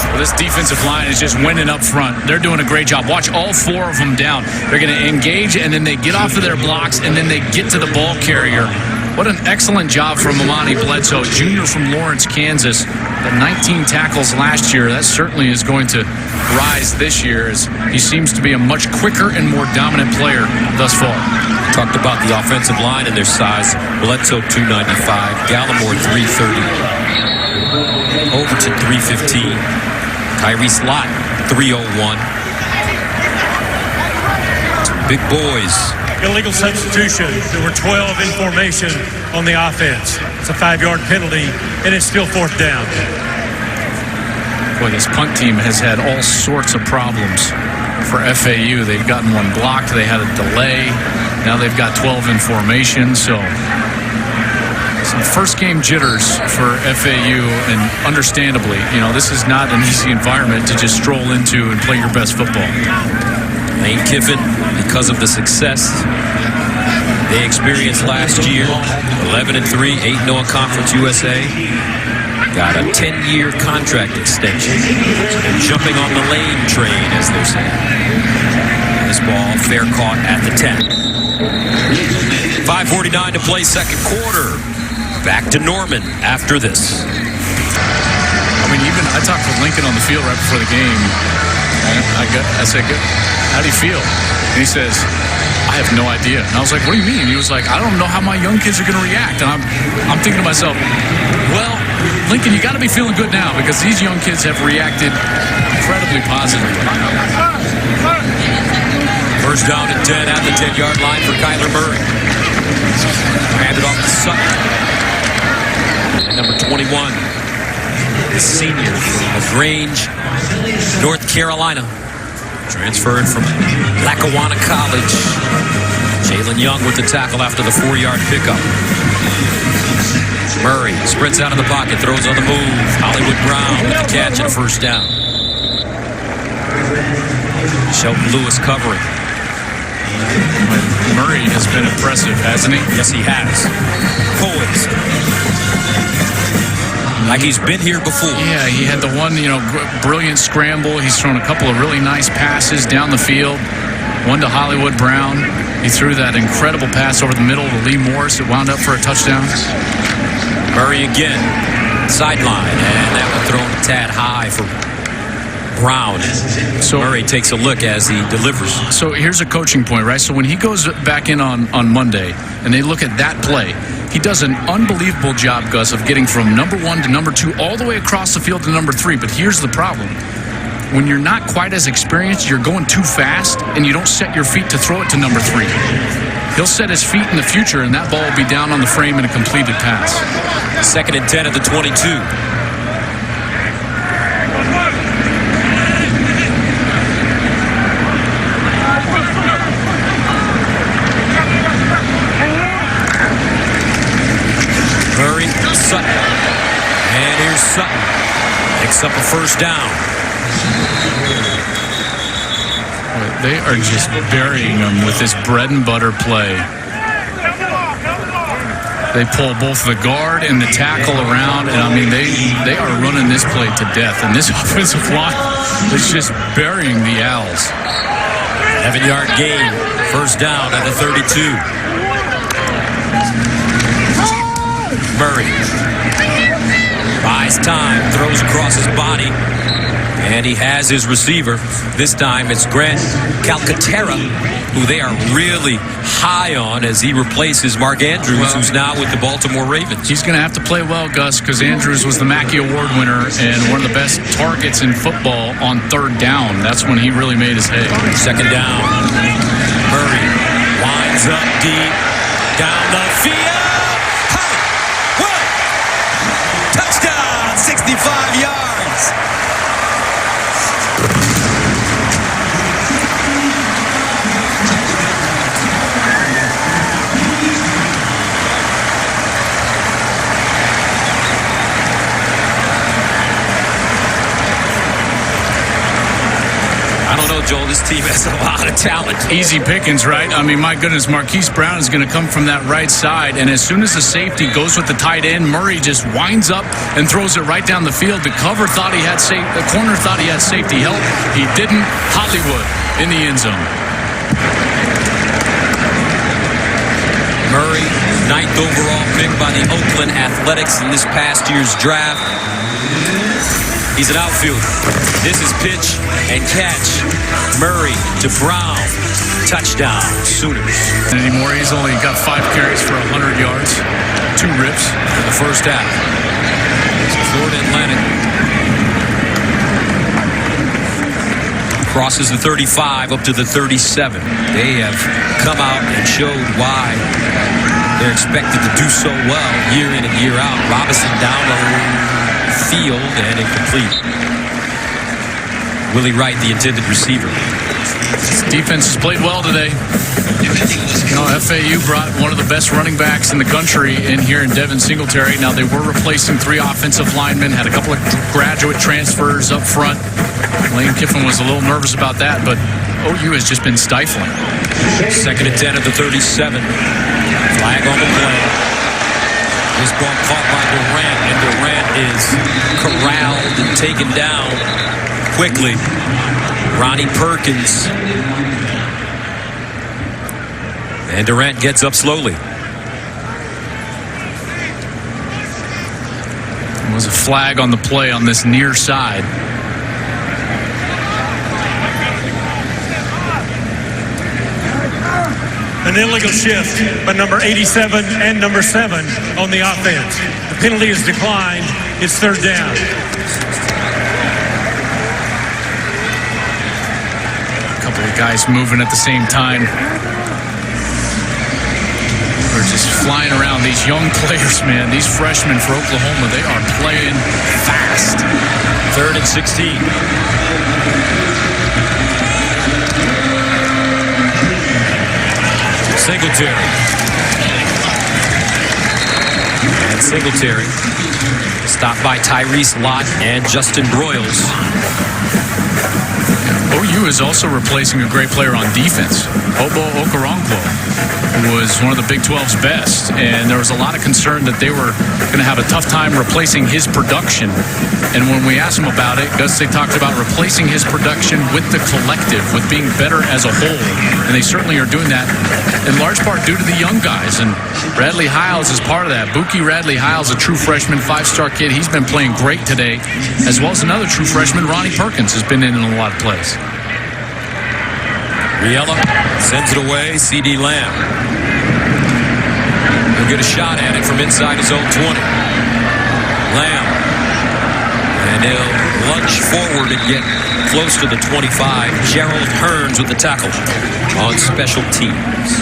Speaker 2: Well, this defensive line is just winning up front. They're doing a great job. Watch all 4 of them down. They're going to engage, and then they get off of their blocks, and then they get to the ball carrier. What an excellent job from Amani Bledsoe, junior from Lawrence, Kansas. The 19 tackles last year. That certainly is going to rise this year, as he seems to be a much quicker and more dominant player thus far.
Speaker 1: Talked about the offensive line and their size. Bledsoe 295, Gallimore 330, Overton 315. Tyrese Lott, 301. Big boys.
Speaker 3: Illegal substitution. There were 12 in formation on the offense. It's a 5-yard penalty, and it's still 4th down.
Speaker 2: Boy, this punt team has had all sorts of problems for FAU. They've gotten one blocked. They had a delay. Now they've got 12 in formation, so some first game jitters for FAU, and understandably, this is not an easy environment to just stroll into and play your best football.
Speaker 1: Lane Kiffin, because of the success they experienced last year, 11-3, 8-0 Conference USA, got a 10-year contract extension. And jumping on the Lane train, as they're saying. This ball fair caught at the 10. 5:49 to play, second quarter. Back to Norman after this.
Speaker 2: I mean, even I talked with Lincoln on the field right before the game. I said, how do you feel? And he says, I have no idea. And I was like, what do you mean? He was like, I don't know how my young kids are going to react. And I'm thinking to myself, well, Lincoln, you got to be feeling good now, because these young kids have reacted incredibly positively.
Speaker 1: First down and 10 at the 10-yard line for Kyler Murray. Handed off to Sutton. And number 21, the senior from LaGrange, North Carolina, transferred from Lackawanna College. Jalen Young with the tackle after the 4-yard pickup. Murray sprints out of the pocket, throws on the move. Hollywood Brown with the catch and a first down. Shelton Lewis covering.
Speaker 2: Murray has been impressive, hasn't he?
Speaker 1: Yes, he has. Poised. Like he's been here before.
Speaker 2: Yeah, he had the one, brilliant scramble. He's thrown a couple of really nice passes down the field. One to Hollywood Brown. He threw that incredible pass over the middle to Lee Morris. It wound up for a touchdown.
Speaker 1: Murray again. Sideline. And that one thrown a tad high for Brown. So Murray takes a look as he delivers.
Speaker 2: So here's a coaching point, right? So when he goes back in on Monday and they look at that play, he does an unbelievable job, Gus, of getting from number 1 to number 2 all the way across the field to number 3. But here's the problem. When you're not quite as experienced, you're going too fast, and you don't set your feet to throw it to number 3. He'll set his feet in the future, and that ball will be down on the frame in a completed pass.
Speaker 1: 2nd and 10 at the 22. Murray, Sutton. And here's Sutton. Picks up a first down.
Speaker 2: They are just burying him with this bread and butter play. They pull both the guard and the tackle around, and I mean, they are running this play to death. And this offensive line is just burying the Owls.
Speaker 1: 7-yard gain. First down at the 32. Murray buys time, throws across his body, and he has his receiver. This time it's Grant Calcaterra, who they are really high on as he replaces Mark Andrews, who's now with the Baltimore Ravens.
Speaker 2: He's going to have to play well, Gus, because Andrews was the Mackey Award winner and one of the best targets in football on 3rd down. That's when he really made his hay.
Speaker 1: 2nd down. Murray winds up deep, down the field. 65 yards. I don't know, Joel. This team has a lot of talent.
Speaker 2: Easy pickings, right? I mean, my goodness, Marquise Brown is going to come from that right side, and as soon as the safety goes with the tight end, Murray just winds up and throws it right down the field. The corner thought he had safety help. He didn't. Hollywood in the end zone.
Speaker 1: Murray, 9th overall pick by the Oakland Athletics in this past year's draft. He's an outfielder. This is pitch and catch. Murray to Brown. Touchdown, Sooners.
Speaker 2: Anymore, he's only got 5 carries for 100 yards. 2 rips
Speaker 1: in the first half. Florida Atlantic crosses the 35 up to the 37. They have come out and showed why they're expected to do so well year in and year out. Robinson down the field and incomplete. Willie Wright, the intended receiver.
Speaker 2: This defense has played well today. FAU brought one of the best running backs in the country in here in Devin Singletary. Now, they were replacing 3 offensive linemen, had a couple of graduate transfers up front. Lane Kiffin was a little nervous about that, but OU has just been stifling.
Speaker 1: 2nd and 10 at the 37. Flag on the play. This ball caught by Durant, and Durant is corralled and taken down quickly. Ronnie Perkins. And Durant gets up slowly.
Speaker 2: There was a flag on the play on this near side.
Speaker 3: An illegal shift by number 87 and number 7 on the offense. The penalty is declined. It's 3rd down.
Speaker 2: A couple of guys moving at the same time. We're just flying around. These young players, man, these freshmen for Oklahoma, they are playing fast.
Speaker 1: 3rd and 16. Singletary. And Singletary. Stopped by Tyrese Lott and Justin Broyles.
Speaker 2: OU is also replacing a great player on defense. Obo Okoronkwo was one of the Big 12's best, and there was a lot of concern that they were going to have a tough time replacing his production. And when we asked him about it, Gus, they talked about replacing his production with the collective, with being better as a whole. And they certainly are doing that in large part due to the young guys. And Radley Hiles is part of that. Buki Radley Hiles, a true freshman, 5-star kid. He's been playing great today, as well as another true freshman, Ronnie Perkins, has been in a lot of plays.
Speaker 1: Riella sends it away. C.D. Lamb. He'll get a shot at it from inside his own 20. Lamb. And he'll lunge forward and get close to the 25. Gerald Hearns with the tackle on special teams.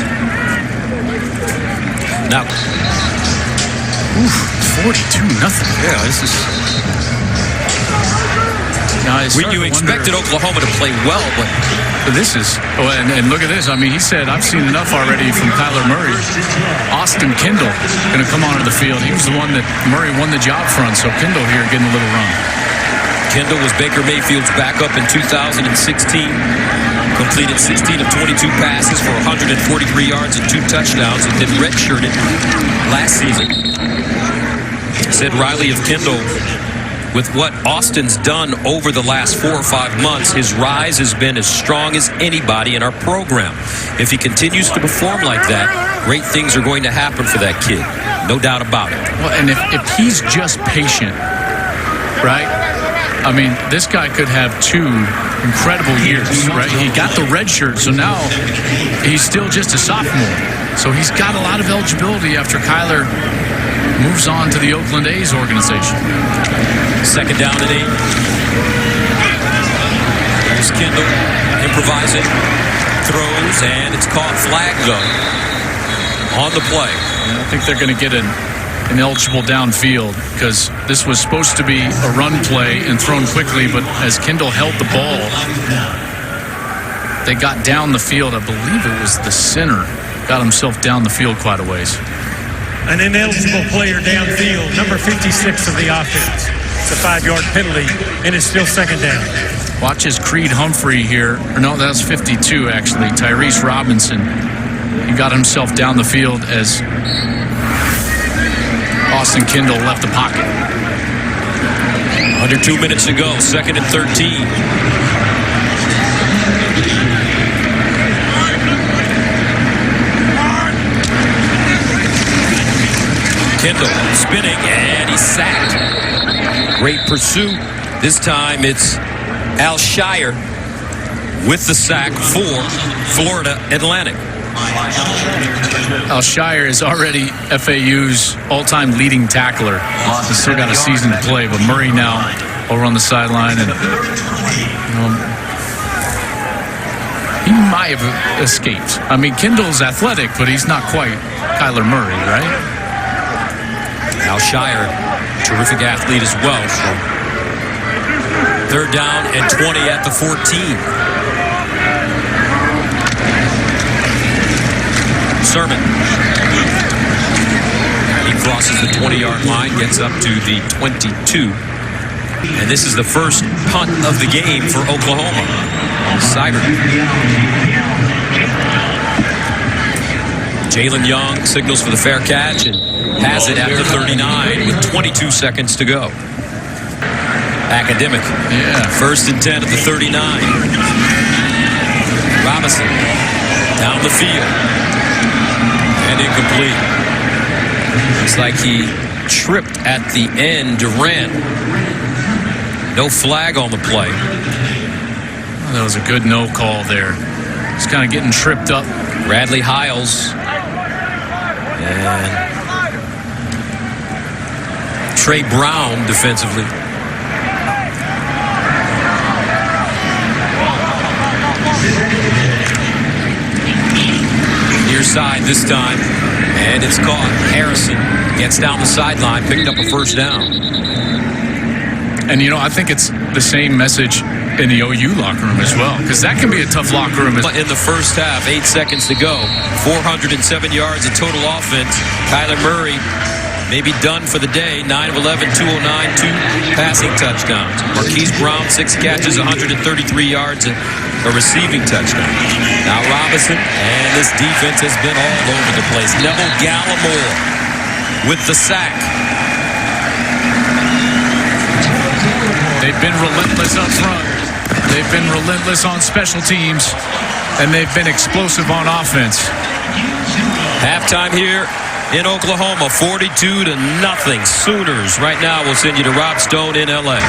Speaker 1: Now,
Speaker 2: 42-0.
Speaker 1: Yeah, this is... you expected Oklahoma to play well, but
Speaker 2: this is, and look at this. I mean, he said, I've seen enough already from Kyler Murray. Austin Kendall going to come onto the field. He was the one that Murray won the job from, so Kendall here getting a little run.
Speaker 1: Kendall was Baker Mayfield's backup in 2016. Completed 16 of 22 passes for 143 yards and 2 touchdowns, and then redshirted last season. Said Riley of Kendall, with what Austin's done over the last 4 or 5 months, his rise has been as strong as anybody in our program. If he continues to perform like that, great things are going to happen for that kid. No doubt about it.
Speaker 2: Well, and if he's just patient, right? I mean, this guy could have 2 incredible years, right? He got the red shirt, so now he's still just a sophomore. So he's got a lot of eligibility after Kyler moves on to the Oakland A's organization.
Speaker 1: Second down and 8. Here's Kendall improvising, throws, and it's caught. Flag though on the play.
Speaker 2: I think they're going to get an eligible downfield because this was supposed to be a run play and thrown quickly, but as Kendall held the ball, they got down the field. I believe it was the center got himself down the field quite a ways.
Speaker 3: An ineligible player downfield, number 56 of the offense. It's a 5-yard penalty, and it's still second down.
Speaker 2: Watch his Creed Humphrey here. Or no, that was 52, actually. Tyrese Robinson. He got himself down the field as Austin Kendall left the pocket.
Speaker 1: Under 2 minutes to go, 2nd and 13. Kendall spinning, and he's sacked. Great pursuit. This time it's Alshire with the sack for Florida Atlantic.
Speaker 2: Alshire is already FAU's all-time leading tackler. He's still got a season to play, but Murray now over on the sideline, and he might have escaped. I mean, Kendall's athletic, but he's not quite Kyler Murray, right?
Speaker 1: Alshire, terrific athlete as well. So 3rd down and 20 at the 14. Sermon. He crosses the 20-yard line, gets up to the 22. And this is the first punt of the game for Oklahoma. Seibert. Jalen Young signals for the fair catch and has it at the 39 with 22 seconds to go. Academic.
Speaker 2: Yeah.
Speaker 1: 1st and 10 at the 39. Robinson down the field. And incomplete. Looks like he tripped at the end. Durant. No flag on the play.
Speaker 2: Well, that was a good no call there. He's kind of getting tripped up.
Speaker 1: Radley Hiles. And Trey Brown defensively. Near side this time, and it's caught. Harrison gets down the sideline, picked up a 1st down.
Speaker 2: And, I think it's the same message in the OU locker room as well, because that can be a tough locker room.
Speaker 1: In the first half, 8 seconds to go, 407 yards of total offense. Kyler Murray may be done for the day. 9 of 11, 209, 2 passing touchdowns. Marquise Brown, 6 catches, 133 yards, and a receiving touchdown. Now Robinson, and this defense has been all over the place. Neville Gallimore with the sack.
Speaker 2: They've been relentless up front. They've been relentless on special teams, and they've been explosive on offense.
Speaker 1: Halftime here in Oklahoma, 42-0. Sooners right now will send you to Rob Stone in L.A.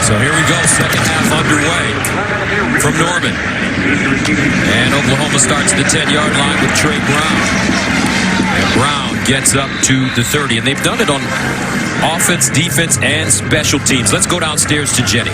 Speaker 1: So here we go, second half underway from Norman. And Oklahoma starts at the 10-yard line with Trey Brown. And Brown gets up to the 30, and they've done it on offense, defense, and special teams. Let's go downstairs to Jenny.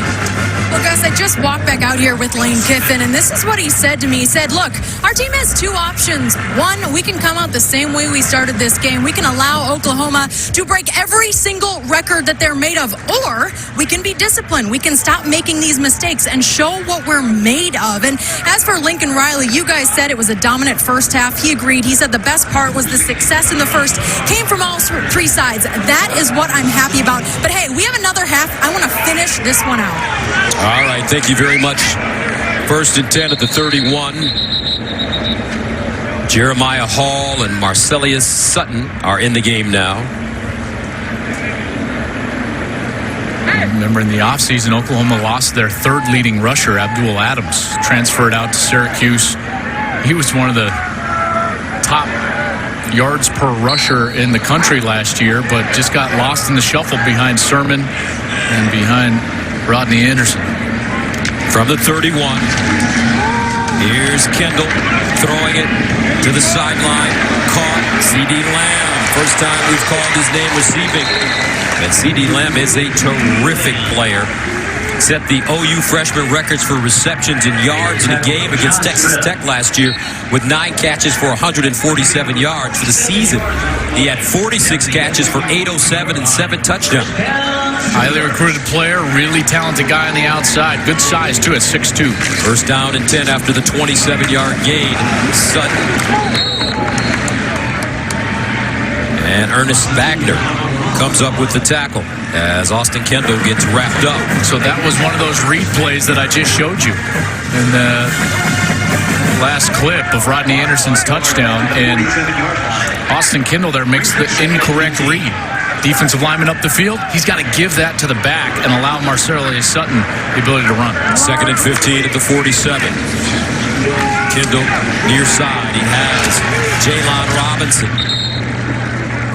Speaker 5: Well, guys, I just walked back out here with Lane Kiffin, and this is what he said to me. He said, look, our team has 2 options. One, we can come out the same way we started this game. We can allow Oklahoma to break every single record that they're made of, or we can be disciplined. We can stop making these mistakes and show what we're made of. And as for Lincoln Riley, you guys said it was a dominant first half. He agreed. He said the best part was the success in the first came from all 3 sides. That is what I'm happy about. But hey, we have another half. I want to finish this one out.
Speaker 1: All right, thank you very much. 1st and 10 at the 31. Jeremiah Hall and Marcellus Sutton are in the game now.
Speaker 2: Remember in the offseason, Oklahoma lost their 3rd leading rusher, Abdul Adams, transferred out to Syracuse. He was one of the top yards per rusher in the country last year, but just got lost in the shuffle behind Sermon and behind Rodney Anderson.
Speaker 1: From the 31, here's Kendall throwing it to the sideline. Caught. C.D. Lamb. First time we've called his name receiving. And C.D. Lamb is a terrific player. Set the OU freshman records for receptions and yards in a game against Texas Tech last year with 9 catches for 147 yards for the season. He had 46 catches for 807 and 7 touchdowns.
Speaker 2: Highly recruited player, really talented guy on the outside. Good size, too, at 6'2".
Speaker 1: First down and 10 after the 27-yard gain. Sutton. And Ernest Wagner comes up with the tackle as Austin Kendall gets wrapped up.
Speaker 2: So that was one of those read plays that I just showed you in the last clip of Rodney Anderson's touchdown. And Austin Kendall there makes the incorrect read. Defensive lineman up the field, he's got to give that to the back and allow Marcellus Sutton the ability to run.
Speaker 1: 2nd and 15 at the 47. Kendall near side. He has Jalen Robinson.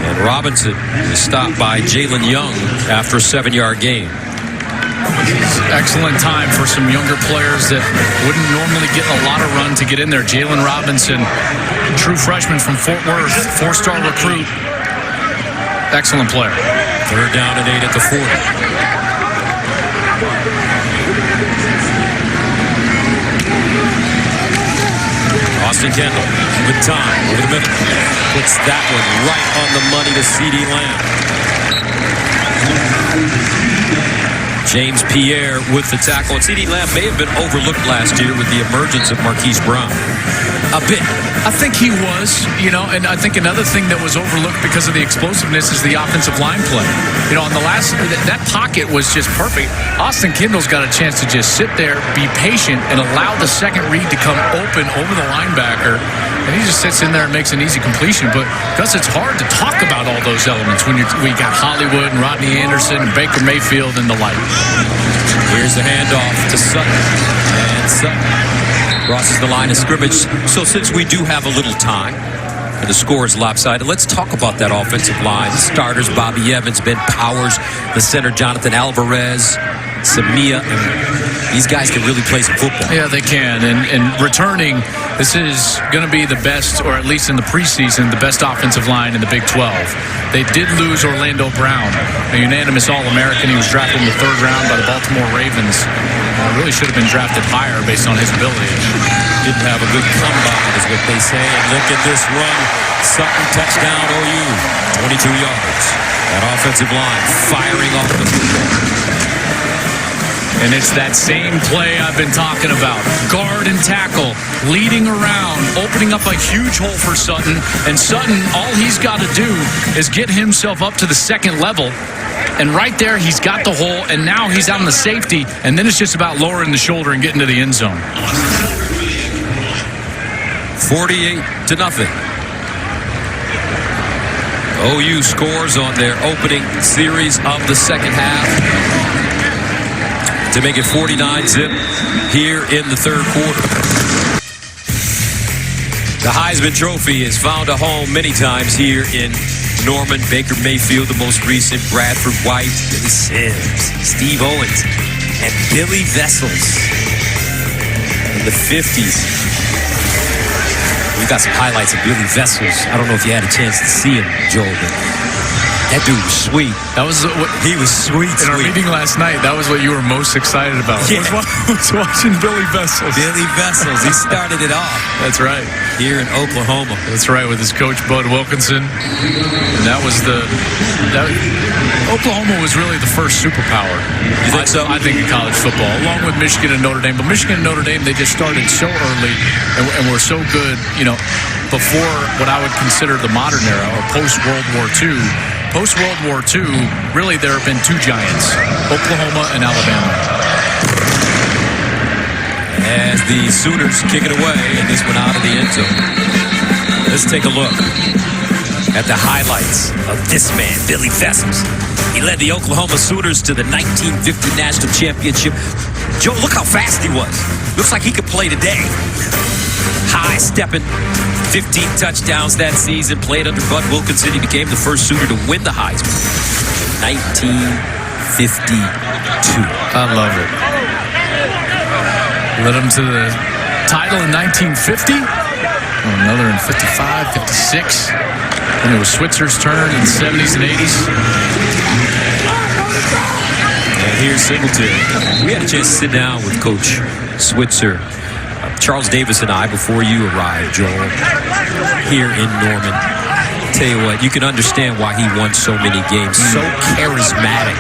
Speaker 1: And Robinson is stopped by Jalen Young after a 7-yard gain.
Speaker 2: Excellent time for some younger players that wouldn't normally get a lot of run to get in there. Jalen Robinson, true freshman from Fort Worth, 4-star recruit. Excellent player.
Speaker 1: 3rd down and 8 at the 40. Austin Kendall with time over the middle. Puts that one right on the money to C.D. Lamb. James Pierre with the tackle. And C.D. Lamb may have been overlooked last year with the emergence of Marquise Brown. A bit.
Speaker 2: I think he was, and I think another thing that was overlooked because of the explosiveness is the offensive line play. On the last, that pocket was just perfect. Austin Kendall's got a chance to just sit there, be patient, and allow the second read to come open over the linebacker. And he just sits in there and makes an easy completion. But Gus, it's hard to talk about all those elements when we got Hollywood and Rodney Anderson and Baker Mayfield and the like.
Speaker 1: Here's the handoff to Sutton. And Sutton crosses the line of scrimmage. So since we do have a little time and the score is lopsided, let's talk about that offensive line. The starters, Bobby Evans, Ben Powers, the center, Jonathan Alvarez, Samia. These guys can really play some football.
Speaker 2: Yeah, they can. And returning, this is going to be the best, or at least in the preseason, the best offensive line in the Big 12. They did lose Orlando Brown, a unanimous All-American. He was drafted in the 3rd round by the Baltimore Ravens. Really should have been drafted higher based on his ability.
Speaker 1: Didn't have a good comeback, is what they say. And look at this run. Sutton touchdown OU. 22 yards. That offensive line firing off the football.
Speaker 2: And it's that same play I've been talking about. Guard and tackle, leading around, opening up a huge hole for Sutton. And Sutton, all he's got to do is get himself up to the second level. And right there, he's got the hole, and now he's on the safety. And then it's just about lowering the shoulder and getting to the end zone.
Speaker 1: 48-0. OU scores on their opening series of the second half to make it 49-0 here in the third quarter. The Heisman Trophy has found a home many times here in Norman. Baker Mayfield, the most recent, Bradford White, Billy Sims, Steve Owens, and Billy Vessels in the 50s. We've got some highlights of Billy Vessels. I don't know if you had a chance to see him, Joel, but that dude was sweet. He was sweet.
Speaker 2: In our meeting last night, that was what you were most excited about.
Speaker 1: Yeah.
Speaker 2: was watching Billy Vessels.
Speaker 1: Billy Vessels. He started it off.
Speaker 2: That's right.
Speaker 1: Here in Oklahoma.
Speaker 2: That's right, with his coach, Bud Wilkinson. And that was Oklahoma was really the first superpower.
Speaker 1: You think so?
Speaker 2: I think in college football, along with Michigan and Notre Dame. But Michigan and Notre Dame, they just started so early and were so good, before what I would consider the modern era or post-World War II. Post-World War II, really there have been two giants, Oklahoma and Alabama.
Speaker 1: As the Sooners kick it away, and this one out of the end zone. Let's take a look at the highlights of this man, Billy Vessels. He led the Oklahoma Sooners to the 1950 National Championship. Joe, look how fast he was. Looks like he could play today. High-stepping, 15 touchdowns that season, played under Bud Wilkinson. He became the first Sooner to win the Heisman. 1952.
Speaker 2: I love it. Led them to the title in 1950. Another in 55, 56. And it was Switzer's turn in the 70s and 80s.
Speaker 1: And here's Singletary. We had a chance to sit down with Coach Switzer, Charles Davis and I, before you arrived, Joel, here in Norman. Tell you what, you can understand why he won so many games. So charismatic,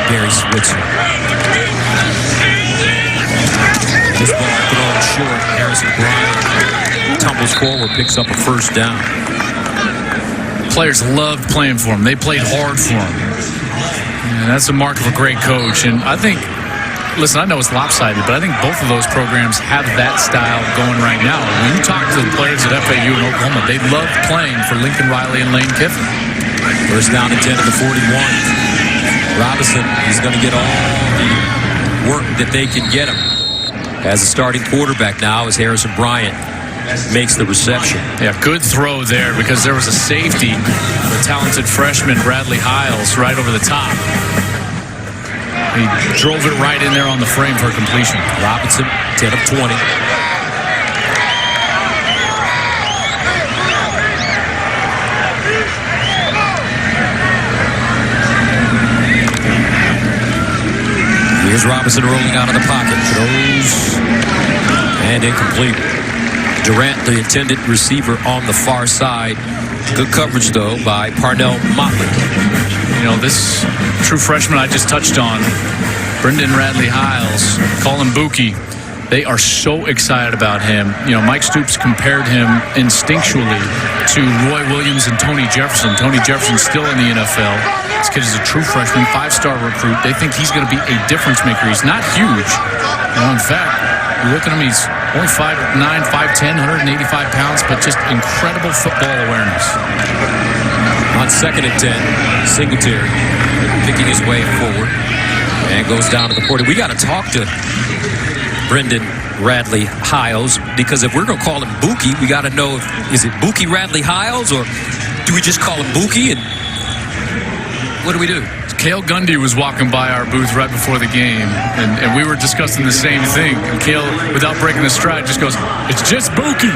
Speaker 1: Barry Switzer. This ball thrown short. Harrison Bryant tumbles forward, picks up a first down.
Speaker 2: Players loved playing for him. They played hard for him. And that's a mark of a great coach. And I think, listen, I know it's lopsided, but I think both of those programs have that style going right now. When you talk to the players at FAU and Oklahoma, they love playing for Lincoln Riley and Lane Kiffin.
Speaker 1: First down and 10 at the 41. Robinson is going to get all the work that they can get him. As a starting quarterback now as Harrison Bryant makes the reception.
Speaker 2: Yeah, good throw there because there was a safety, the talented freshman Bradley Hiles, right over the top. He drove it right in there on the frame for completion.
Speaker 1: Robinson, 10 of 20. Here's Robinson rolling out of the pocket. Throws and incomplete. Durant, the intended receiver, on the far side. Good coverage, though, by Parnell Motley.
Speaker 2: This true freshman I just touched on, Brendan Radley Hiles, Colin Buki, they are so excited about him. Mike Stoops compared him instinctually to Roy Williams and Tony Jefferson. Tony Jefferson's still in the NFL. This kid is a true freshman, 5-star recruit. They think he's going to be a difference maker. He's not huge. In fact, you look at him, he's only 5'9", 5'10", 185 pounds, but just incredible football awareness.
Speaker 1: On second and 10, Singletary picking his way forward and goes down to the 40. We got to talk to Brendan Radley Hiles, because if we're going to call him Buki, we got to know, is it Buki Radley Hiles, or do we just call him Buki? And what do we do?
Speaker 2: Cale Gundy was walking by our booth right before the game, and we were discussing the same thing. And Cale, without breaking the stride, just goes, "It's just Buki."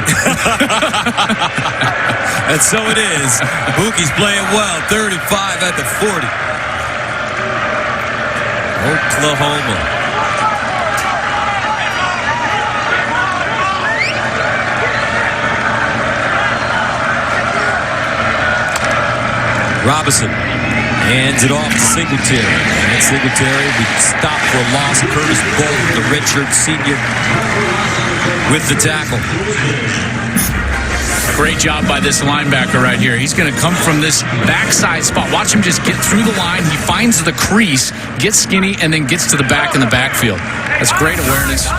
Speaker 1: And so it is. Buki's playing well. 35 at the 40. Oklahoma. Robinson. Hands it off to Singletary. And Singletary will be stopped for a loss. Curtis Bolton, the redshirt senior, with the tackle.
Speaker 2: Great job by this linebacker right here. He's going to come from this backside spot. Watch him just get through the line. He finds the crease, gets skinny, and then gets to the back in the backfield. That's great awareness.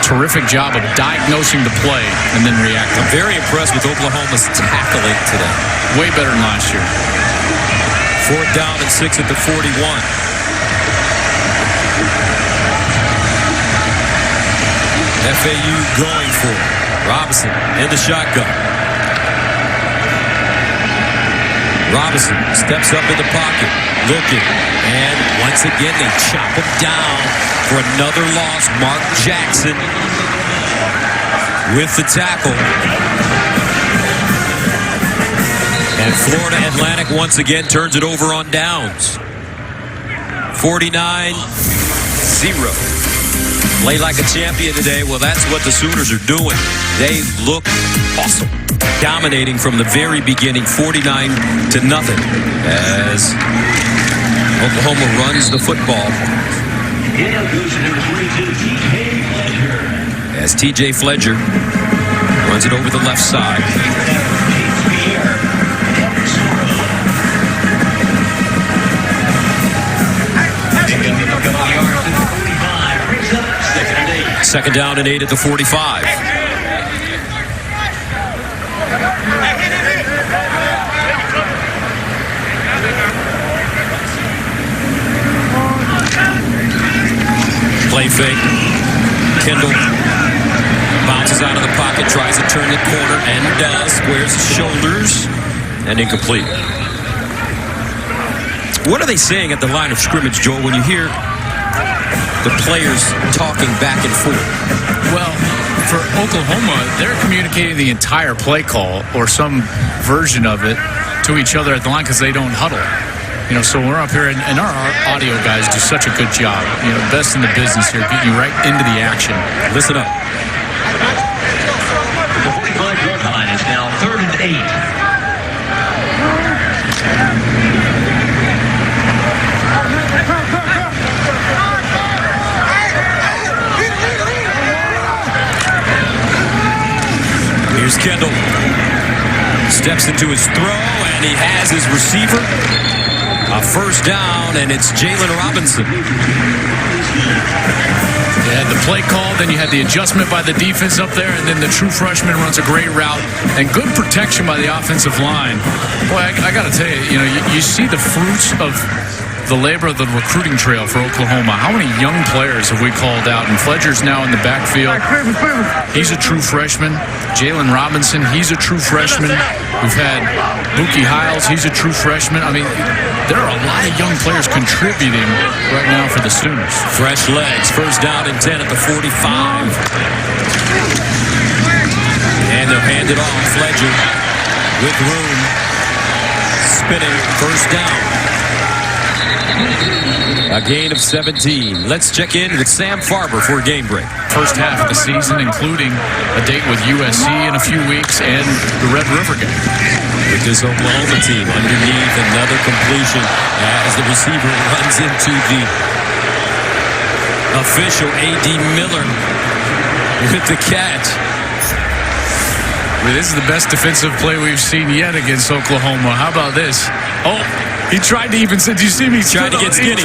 Speaker 2: Terrific job of diagnosing the play and then reacting.
Speaker 1: I'm very impressed with Oklahoma's tackling today.
Speaker 2: Way better than last year.
Speaker 1: 4th down and 6 at the 41. FAU going for it. Robinson in the shotgun. Robinson steps up in the pocket, looking, and once again they chop him down for another loss. Mark Jackson with the tackle. And Florida Atlantic once again turns it over on downs. 49-0. Play like a champion today. Well, that's what the Sooners are doing. They look awesome. Dominating from the very beginning, 49-0, as Oklahoma runs the football. As TJ Fledger runs it over the left side. Second down and 8 at the 45. Play fake. Kendall bounces out of the pocket, tries to turn the corner, and does. Squares his shoulders, and incomplete. What are they saying at the line of scrimmage, Joel, when you hear the players talking back and forth?
Speaker 2: Well, for Oklahoma, they're communicating the entire play call or some version of it to each other at the line because they don't huddle. So we're up here, and our audio guys do such a good job. Best in the business here, getting you right into the action.
Speaker 1: Listen up.
Speaker 6: The 45-yard line is now 3rd and 8.
Speaker 1: Here's Kendall. Steps into his throw, and he has his receiver. A first down, and it's Jalen Robinson.
Speaker 2: You had the play call, then you had the adjustment by the defense up there, and then the true freshman runs a great route, and good protection by the offensive line. Boy, I got to tell you, you see the fruits of the labor of the recruiting trail for Oklahoma. How many young players have we called out? And Fledger's now in the backfield. He's a true freshman. Jalen Robinson, he's a true freshman. We've had Buki Hiles, he's a true freshman. I mean, there are a lot of young players contributing right now for the Sooners.
Speaker 1: Fresh legs. First down and 10 at the 45. And they'll hand it off. Fledger with room. Spinning. First down. A gain of 17. Let's check in with Sam Farber for a game break.
Speaker 2: First half of the season, including a date with USC in a few weeks and the Red River game.
Speaker 1: With this Oklahoma team underneath, another completion as the receiver runs into the official A.D. Miller with the catch.
Speaker 2: This is the best defensive play we've seen yet against Oklahoma. How about this? Oh, he tried to even say, did you see me?
Speaker 1: He tried to get skinny.
Speaker 2: He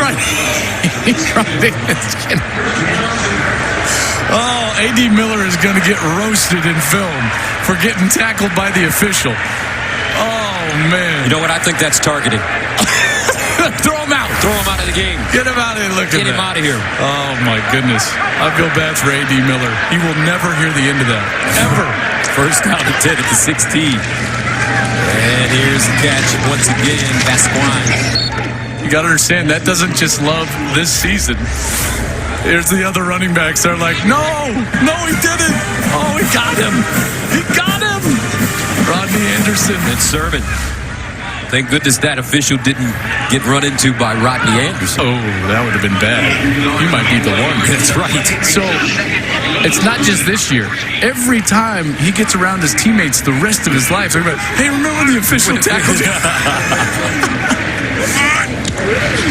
Speaker 2: tried to get skinny. Oh, A.D. Miller is going to get roasted in film for getting tackled by the official. Oh, man.
Speaker 1: You know what? I think that's targeting.
Speaker 2: Throw him out.
Speaker 1: Throw him out of the game.
Speaker 2: Get him out of here.
Speaker 1: Get him out of here.
Speaker 2: Oh, my goodness. I feel bad for A.D. Miller. He will never hear the end of that. Ever.
Speaker 1: First down and 10 at the 16. And here's the catch once again, Vasquez.
Speaker 2: You got to understand, that doesn't just love this season. Here's the other running backs. They're like, no, he didn't. Oh, he got him. He got him. Rodney Anderson.
Speaker 1: And Sermon. Thank goodness that official didn't get run into by Rodney Anderson.
Speaker 2: Oh, that would have been bad. He might be the one.
Speaker 1: That's right.
Speaker 2: So it's not just this year. Every time he gets around his teammates the rest of his life, they're like, hey, remember the official tackled you?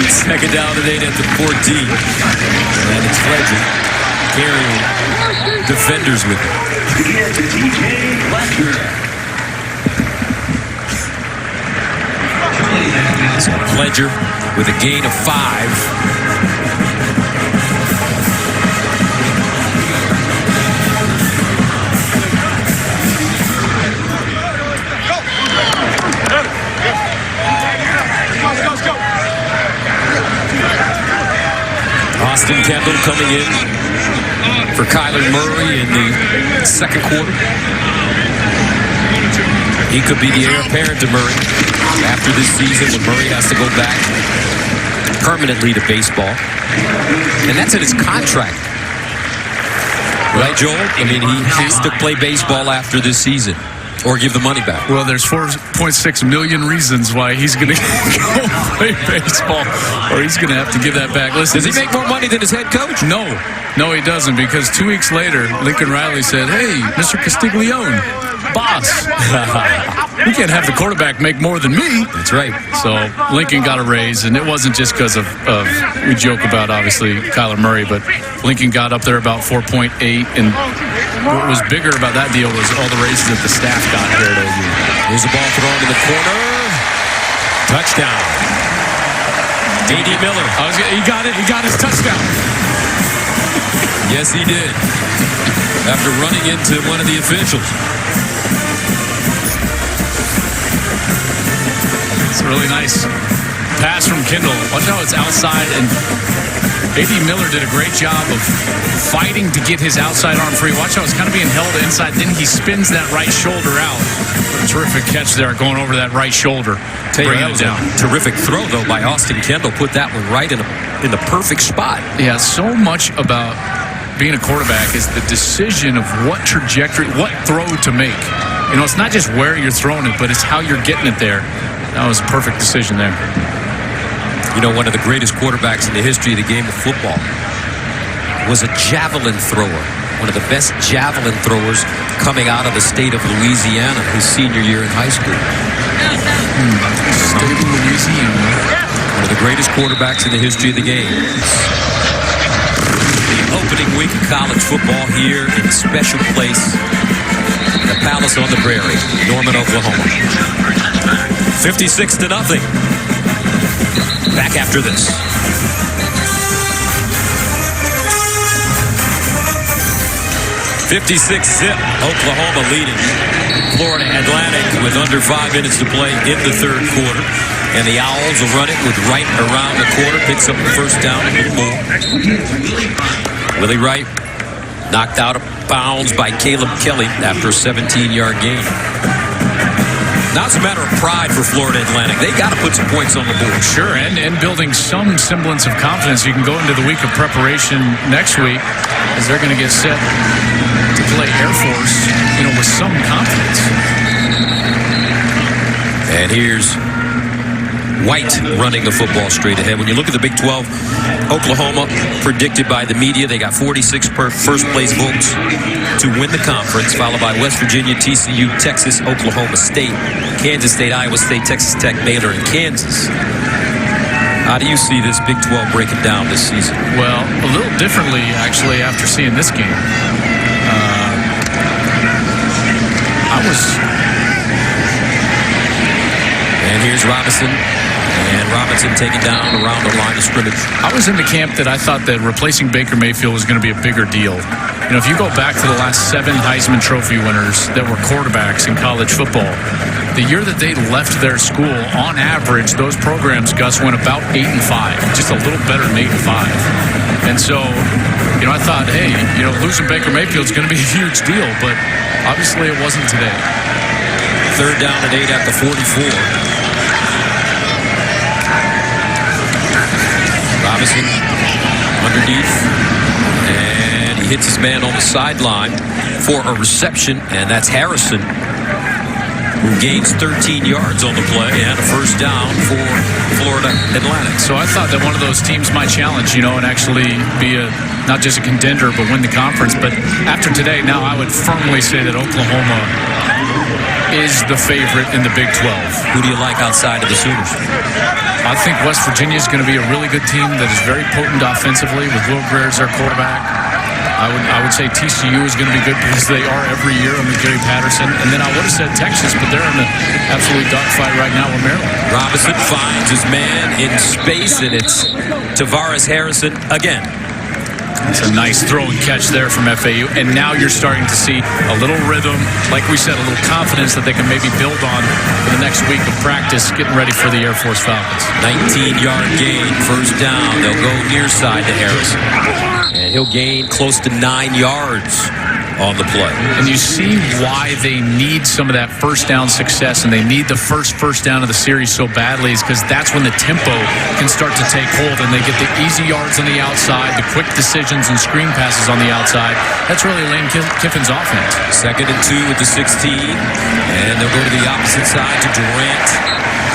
Speaker 1: Second down and 8 at the 14. And it's Fletcher carrying defenders with him. So Fletcher with a gain of 5. Austin Kendall coming in for Kyler Murray in the second quarter. He could be the heir apparent to Murray after this season when Murray has to go back permanently to baseball. And that's in his contract. Right, Joel? I mean, he has to play baseball after this season or give the money back.
Speaker 2: Well, there's 4.6 million reasons why he's going to go play baseball, or he's going to have to give that back. Listen,
Speaker 1: does he make more money than his head coach?
Speaker 2: No, he doesn't, because 2 weeks later, Lincoln Riley said, "Hey, Mr. Castiglione, boss, we can't have the quarterback make more than me."
Speaker 1: That's right.
Speaker 2: So Lincoln got a raise, and it wasn't just because of we joke about, obviously, Kyler Murray, but Lincoln got up there about 4.8, and what was bigger about that deal was all the raises that the staff got here at OU.
Speaker 1: Here's the ball thrown in the corner. Touchdown. A.D. Miller.
Speaker 2: He got it. He got his touchdown.
Speaker 1: Yes, he did. After running into one of the officials.
Speaker 2: It's a really nice pass from Kendall. Oh, no, it's outside, and A.D. Miller did a great job of fighting to get his outside arm free. Watch how it's kind of being held inside. Then he spins that right shoulder out. A terrific catch there, going over that right shoulder.
Speaker 1: That was a terrific throw, though, by Austin Kendall. Put that one right in the perfect spot.
Speaker 2: Yeah, so much about being a quarterback is the decision of what trajectory, what throw to make. You know, it's not just where you're throwing it, but it's how you're getting it there. That was a perfect decision there.
Speaker 1: You know, one of the greatest quarterbacks in the history of the game of football was a javelin thrower. One of the best javelin throwers coming out of the state of Louisiana his senior year in high school.
Speaker 2: State of Louisiana.
Speaker 1: One of the greatest quarterbacks in the history of the game. The opening week of college football here in a special place, the Palace on the Prairie, Norman, Oklahoma. 56-0. Back after this. (56-0). Oklahoma leading Florida Atlantic with under 5 minutes to play in the third quarter. And the Owls will run it with Wright around the corner. Picks up the first down a little more. Willie Wright knocked out of bounds by Caleb Kelly after a 17-yard gain. Now it's a matter of pride for Florida Atlantic. They got to put some points on the board.
Speaker 2: Sure, and building some semblance of confidence. You can go into the week of preparation next week as they're going to get set to play Air Force, you know, with some confidence.
Speaker 1: And here's White running the football straight ahead. When you look at the Big 12, Oklahoma predicted by the media, they got 46 first place votes to win the conference, followed by West Virginia, TCU, Texas, Oklahoma State, Kansas State, Iowa State, Texas Tech, Baylor, and Kansas. How do you see this Big 12 breaking down this season?
Speaker 2: Well, a little differently, actually, after seeing this game.
Speaker 1: And here's Robinson. And Robinson taken down around the line of scrimmage.
Speaker 2: I was in the camp that I thought that replacing Baker Mayfield was going to be a bigger deal. You know, if you go back to the last 7 Heisman Trophy winners that were quarterbacks in college football, the year that they left their school, on average, those programs, Gus, went about 8-5, just a little better than 8-5. And so, you know, I thought, hey, you know, losing Baker Mayfield is going to be a huge deal, but obviously it wasn't today.
Speaker 1: Third down and 8 at the 44. Robinson underneath, and he hits his man on the sideline for a reception, and that's Harrison, who gains 13 yards on the play and a first down for Florida Atlantic.
Speaker 2: So I thought that one of those teams might challenge, you know, and actually be not just a contender, but win the conference. But after today, now I would firmly say that Oklahoma is the favorite in the Big 12.
Speaker 1: Who do you like outside of the Sooners?
Speaker 2: I think West Virginia is going to be a really good team that is very potent offensively with Will Greer as their quarterback. I would say TCU is going to be good because they are every year under Gary Patterson. And then I would have said Texas, but they're in the absolute dogfight right now with Maryland.
Speaker 1: Robinson finds his man in space, and it's Tavares Harrison again.
Speaker 2: It's a nice throw and catch there from FAU. And now you're starting to see a little rhythm, like we said, a little confidence that they can maybe build on for the next week of practice, getting ready for the Air Force Falcons.
Speaker 1: 19-yard gain, first down. They'll go near side to Harrison. And he'll gain close to 9 yards on the play.
Speaker 2: And you see why they need some of that first down success, and they need the first down of the series so badly, is because that's when the tempo can start to take hold, and they get the easy yards on the outside, the quick decisions and screen passes on the outside. That's really Lane Kiffin's offense.
Speaker 1: 2nd and 2 at the 16, and they'll go to the opposite side to Durant.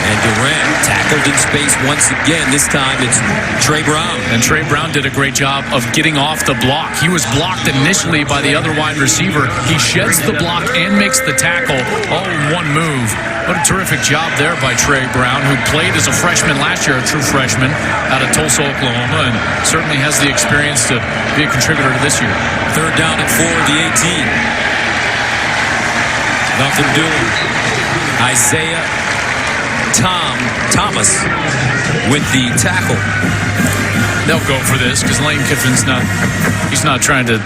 Speaker 1: And Durant tackled in space once again. This time it's Trey Brown.
Speaker 2: And Trey Brown did a great job of getting off the block. He was blocked initially by the other wide receiver. He sheds the block and makes the tackle all in one move. What a terrific job there by Trey Brown, who played as a freshman last year, a true freshman, out of Tulsa, Oklahoma, and certainly has the experience to be a contributor to this year.
Speaker 1: 3rd down and 4 at the 18. Nothing doing. Isaiah Thomas with the tackle.
Speaker 2: They'll go for this because Lane Kiffin's not trying to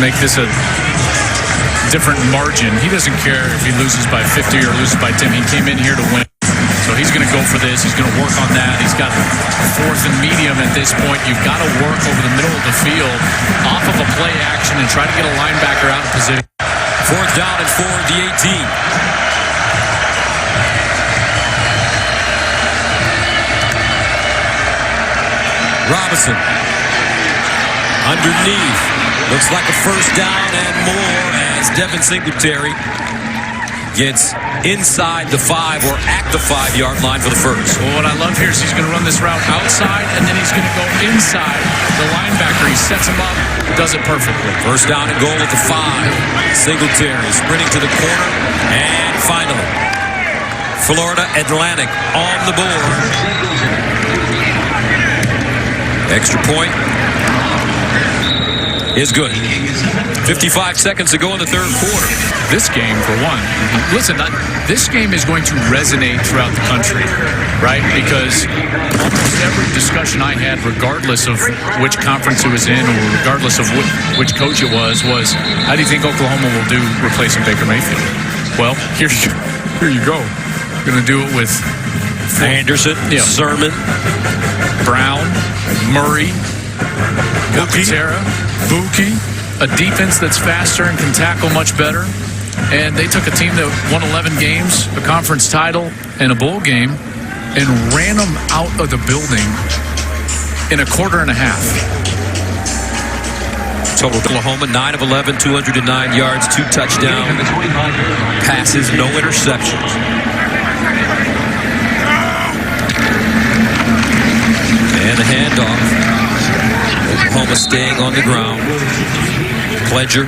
Speaker 2: make this a different margin. He doesn't care if he loses by 50 or loses by 10. He came in here to win. So he's going to go for this. He's going to work on that. He's got 4th and medium at this point. You've got to work over the middle of the field off of a play action and try to get a linebacker out of position.
Speaker 1: 4th down and 4 at the 18. Robinson underneath. Looks like a first down and more as Devin Singletary gets inside the 5 or at the 5-yard line for the first.
Speaker 2: Well, what I love here is he's going to run this route outside, and then he's going to go inside the linebacker. He sets him up, does it perfectly.
Speaker 1: First down and goal at the 5. Singletary sprinting to the corner, and finally, Florida Atlantic on the board. Extra point is good. 55 seconds to go in the 3rd quarter.
Speaker 2: This game, for one, listen, this game is going to resonate throughout the country, right? Because almost every discussion I had, regardless of which conference it was in or regardless of which coach it was how do you think Oklahoma will do replacing Baker Mayfield? Well, here you go. Going to do it with
Speaker 1: Anderson, Sermon,
Speaker 2: Brown, Murray, Caputera, Buki, a defense that's faster and can tackle much better. And they took a team that won 11 games, a conference title, and a bowl game, and ran them out of the building in a quarter and a half.
Speaker 1: Total Oklahoma, 9 of 11, 209 yards, 2 touchdown passes, no interceptions. And the handoff. Oklahoma staying on the ground. Pledger.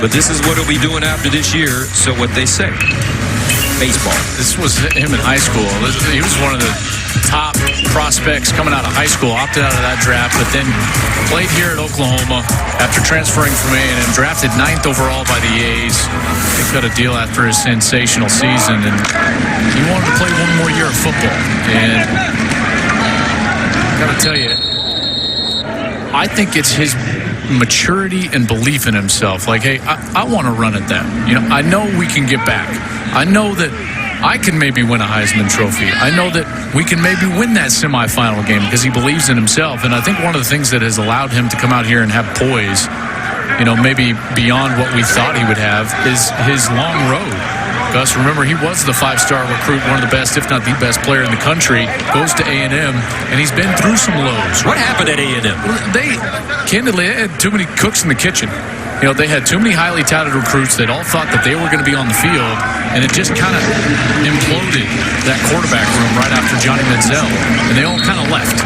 Speaker 1: But this is what he'll be doing after this year, so what they say. Baseball.
Speaker 2: This was him in high school. He was one of the top prospects coming out of high school, opted out of that draft, but then played here at Oklahoma after transferring from A&M, drafted 9th overall by the A's. They cut a deal after his sensational season, and he wanted to play one more year of football. And I gotta tell you, I think it's his maturity and belief in himself. Like, hey, I want to run at that. You know, I know we can get back. I know that I can maybe win a Heisman Trophy. I know that we can maybe win that semifinal game because he believes in himself. And I think one of the things that has allowed him to come out here and have poise, you know, maybe beyond what we thought he would have, is his long road. Gus, remember, he was the 5-star recruit, one of the best, if not the best player in the country, goes to A&M, and he's been through some lows.
Speaker 1: What happened at A&M?
Speaker 2: They had too many cooks in the kitchen. You know, they had too many highly touted recruits that all thought that they were going to be on the field, and it just kind of imploded that quarterback room right after Johnny Manziel, and they all kind of left.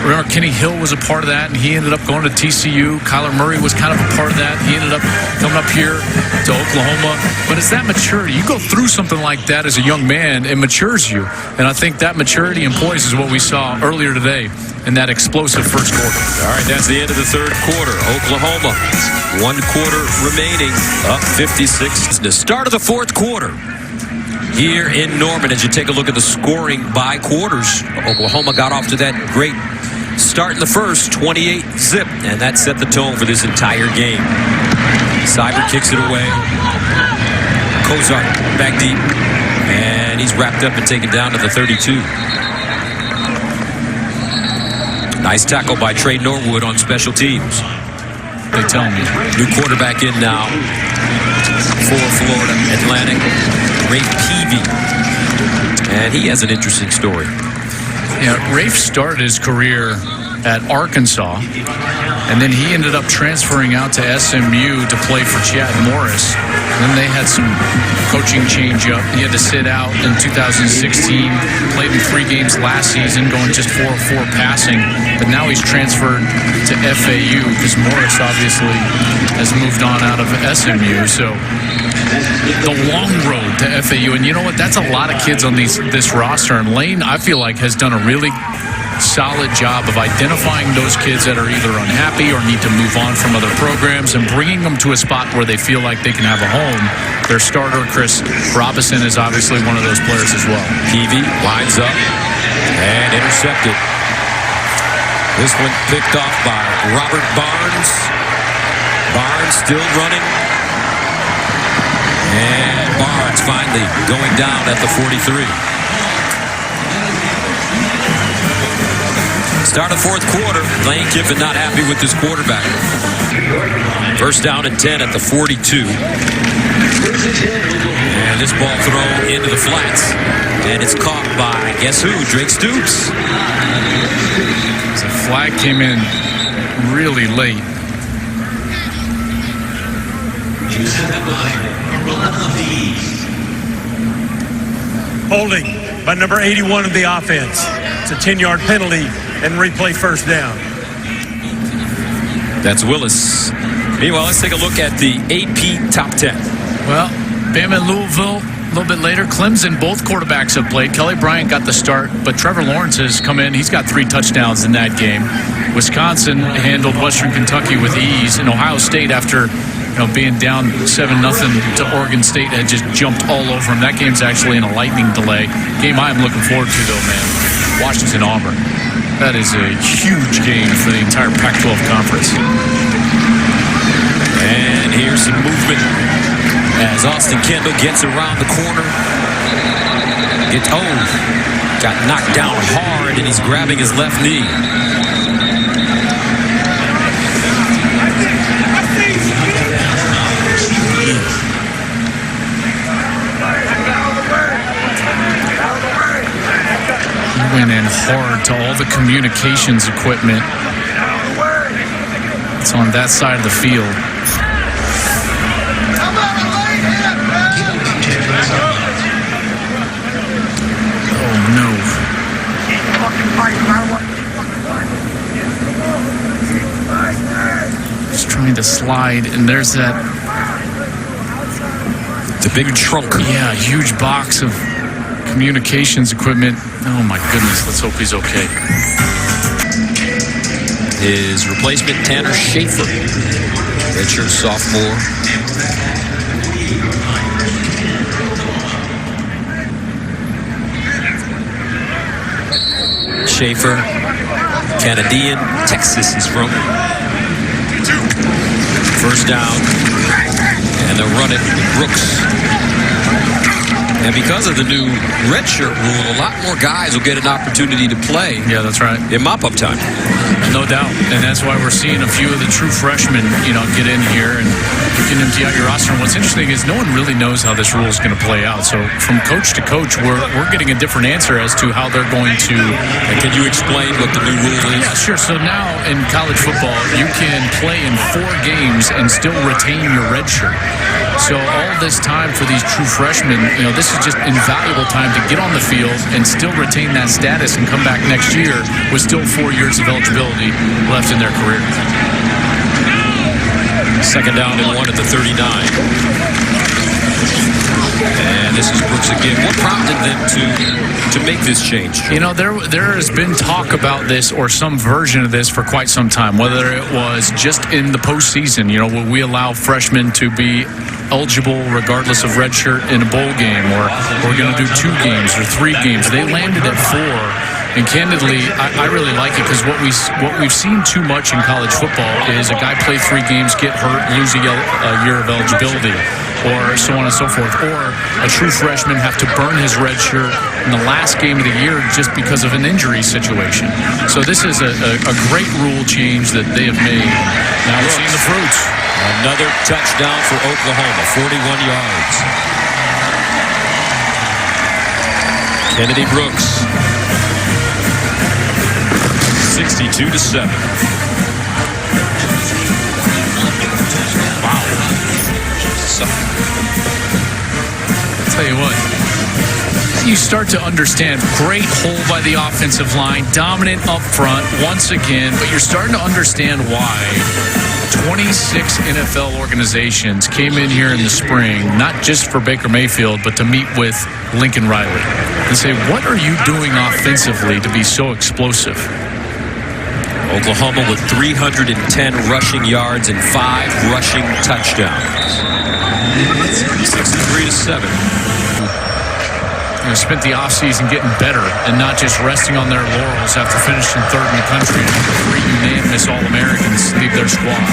Speaker 2: Remember, Kenny Hill was a part of that, and he ended up going to TCU. Kyler Murray was kind of a part of that. He ended up coming up here to Oklahoma. But it's that maturity. You go through something like that as a young man, it matures you. And I think that maturity and poise is what we saw earlier today in that explosive first quarter.
Speaker 1: All right, that's the end of the third quarter. Oklahoma, 1 quarter remaining, up 56. The start of the fourth quarter here in Norman. As you take a look at the scoring by quarters, Oklahoma got off to that great start in the first, 28-zip, and that set the tone for this entire game. Cyber kicks it away. Kozart back deep, and he's wrapped up and taken down to the 32. Nice tackle by Trey Norwood on special teams.
Speaker 2: They tell me.
Speaker 1: New quarterback in now for Florida Atlantic, Rafe Peavy. And he has an interesting story.
Speaker 2: Yeah, Rafe started his career at Arkansas, and then he ended up transferring out to SMU to play for Chad Morris. And then they had some coaching change-up. He had to sit out in 2016, played in 3 games last season, going just 4-4 passing. But now he's transferred to FAU because Morris obviously has moved on out of SMU. So the long road to FAU. And you know what? That's a lot of kids on this roster. And Lane, I feel like, has done a really solid job of identifying those kids that are either unhappy or need to move on from other programs and bringing them to a spot where they feel like they can have a home. Their starter, Chris Robinson, is obviously one of those players as well.
Speaker 1: Peavy lines up and intercepted. This one picked off by Robert Barnes. Barnes still running. And Barnes finally going down at the 43. Start of fourth quarter. Lane Kiffin not happy with his quarterback. First down and 10 at the 42. And this ball thrown into the flats. And it's caught by, guess who? Drake Stoops.
Speaker 2: The flag came in really late.
Speaker 3: Holding by number 81 of the offense. It's a 10-yard penalty and replay first down.
Speaker 1: That's Willis. Meanwhile, let's take a look at the AP top 10.
Speaker 2: Well, Bama and Louisville a little bit later. Clemson, both quarterbacks have played. Kelly Bryant got the start, but Trevor Lawrence has come in. He's got 3 touchdowns in that game. Wisconsin handled Western Kentucky with ease. And Ohio State, after being down 7-0 to Oregon State, had just jumped all over him. That game's actually in a lightning delay. Game I am looking forward to, though, man. Washington-Auburn. That is a huge game for the entire Pac-12 conference.
Speaker 1: And here's some movement as Austin Kendall gets around the corner. Got knocked down hard, and he's grabbing his left knee.
Speaker 2: Went in hard to all the communications equipment. It's on that side of the field. Oh no. Just trying to slide, and there's that.
Speaker 1: It's a big trunk.
Speaker 2: Yeah, huge box of communications equipment. Oh my goodness, let's hope he's okay.
Speaker 1: His replacement, Tanner Schaefer, redshirt sophomore. Schaefer, Canadian, Texas he's from. First down, and they'll run it with Brooks. And because of the new redshirt rule, a lot more guys will get an opportunity to play.
Speaker 2: Yeah, that's right.
Speaker 1: In mop-up time.
Speaker 2: No doubt. And that's why we're seeing a few of the true freshmen, get in here and you can empty out your roster. And what's interesting is no one really knows how this rule is going to play out. So from coach to coach, we're getting a different answer as to how they're going to.
Speaker 1: And can you explain what the new rule is?
Speaker 2: Yeah, sure. So now in college football, you can play in 4 games and still retain your red shirt. So all this time for these true freshmen, this this is just invaluable time to get on the field and still retain that status and come back next year with still 4 years of eligibility left in their career.
Speaker 1: Second down and 1 at the 39. And this is Brooks again. What prompted them to make this change?
Speaker 2: You know, there has been talk about this or some version of this for quite some time, whether it was just in the postseason. You know, will we allow freshmen to be eligible regardless of redshirt in a bowl game, or we're going to do 2 games or 3 games. They landed at 4. And candidly, I really like it because what we've seen too much in college football is a guy play 3 games, get hurt, lose a year of eligibility, or so on and so forth. Or a true freshman have to burn his red shirt in the last game of the year just because of an injury situation. So this is a great rule change that they have made. Now we're seeing the fruits.
Speaker 1: Another touchdown for Oklahoma, 41 yards. Kennedy Brooks. 62-7.
Speaker 2: Wow. I'll tell you what. You start to understand. Great hole by the offensive line. Dominant up front once again. But you're starting to understand why 26 NFL organizations came in here in the spring, not just for Baker Mayfield, but to meet with Lincoln Riley and say, what are you doing offensively to be so explosive?
Speaker 1: Oklahoma with 310 rushing yards and 5 rushing touchdowns. 63-7.
Speaker 2: They spent the offseason getting better and not just resting on their laurels after finishing 3rd in the country and 3 unanimous All-Americans leave their squad.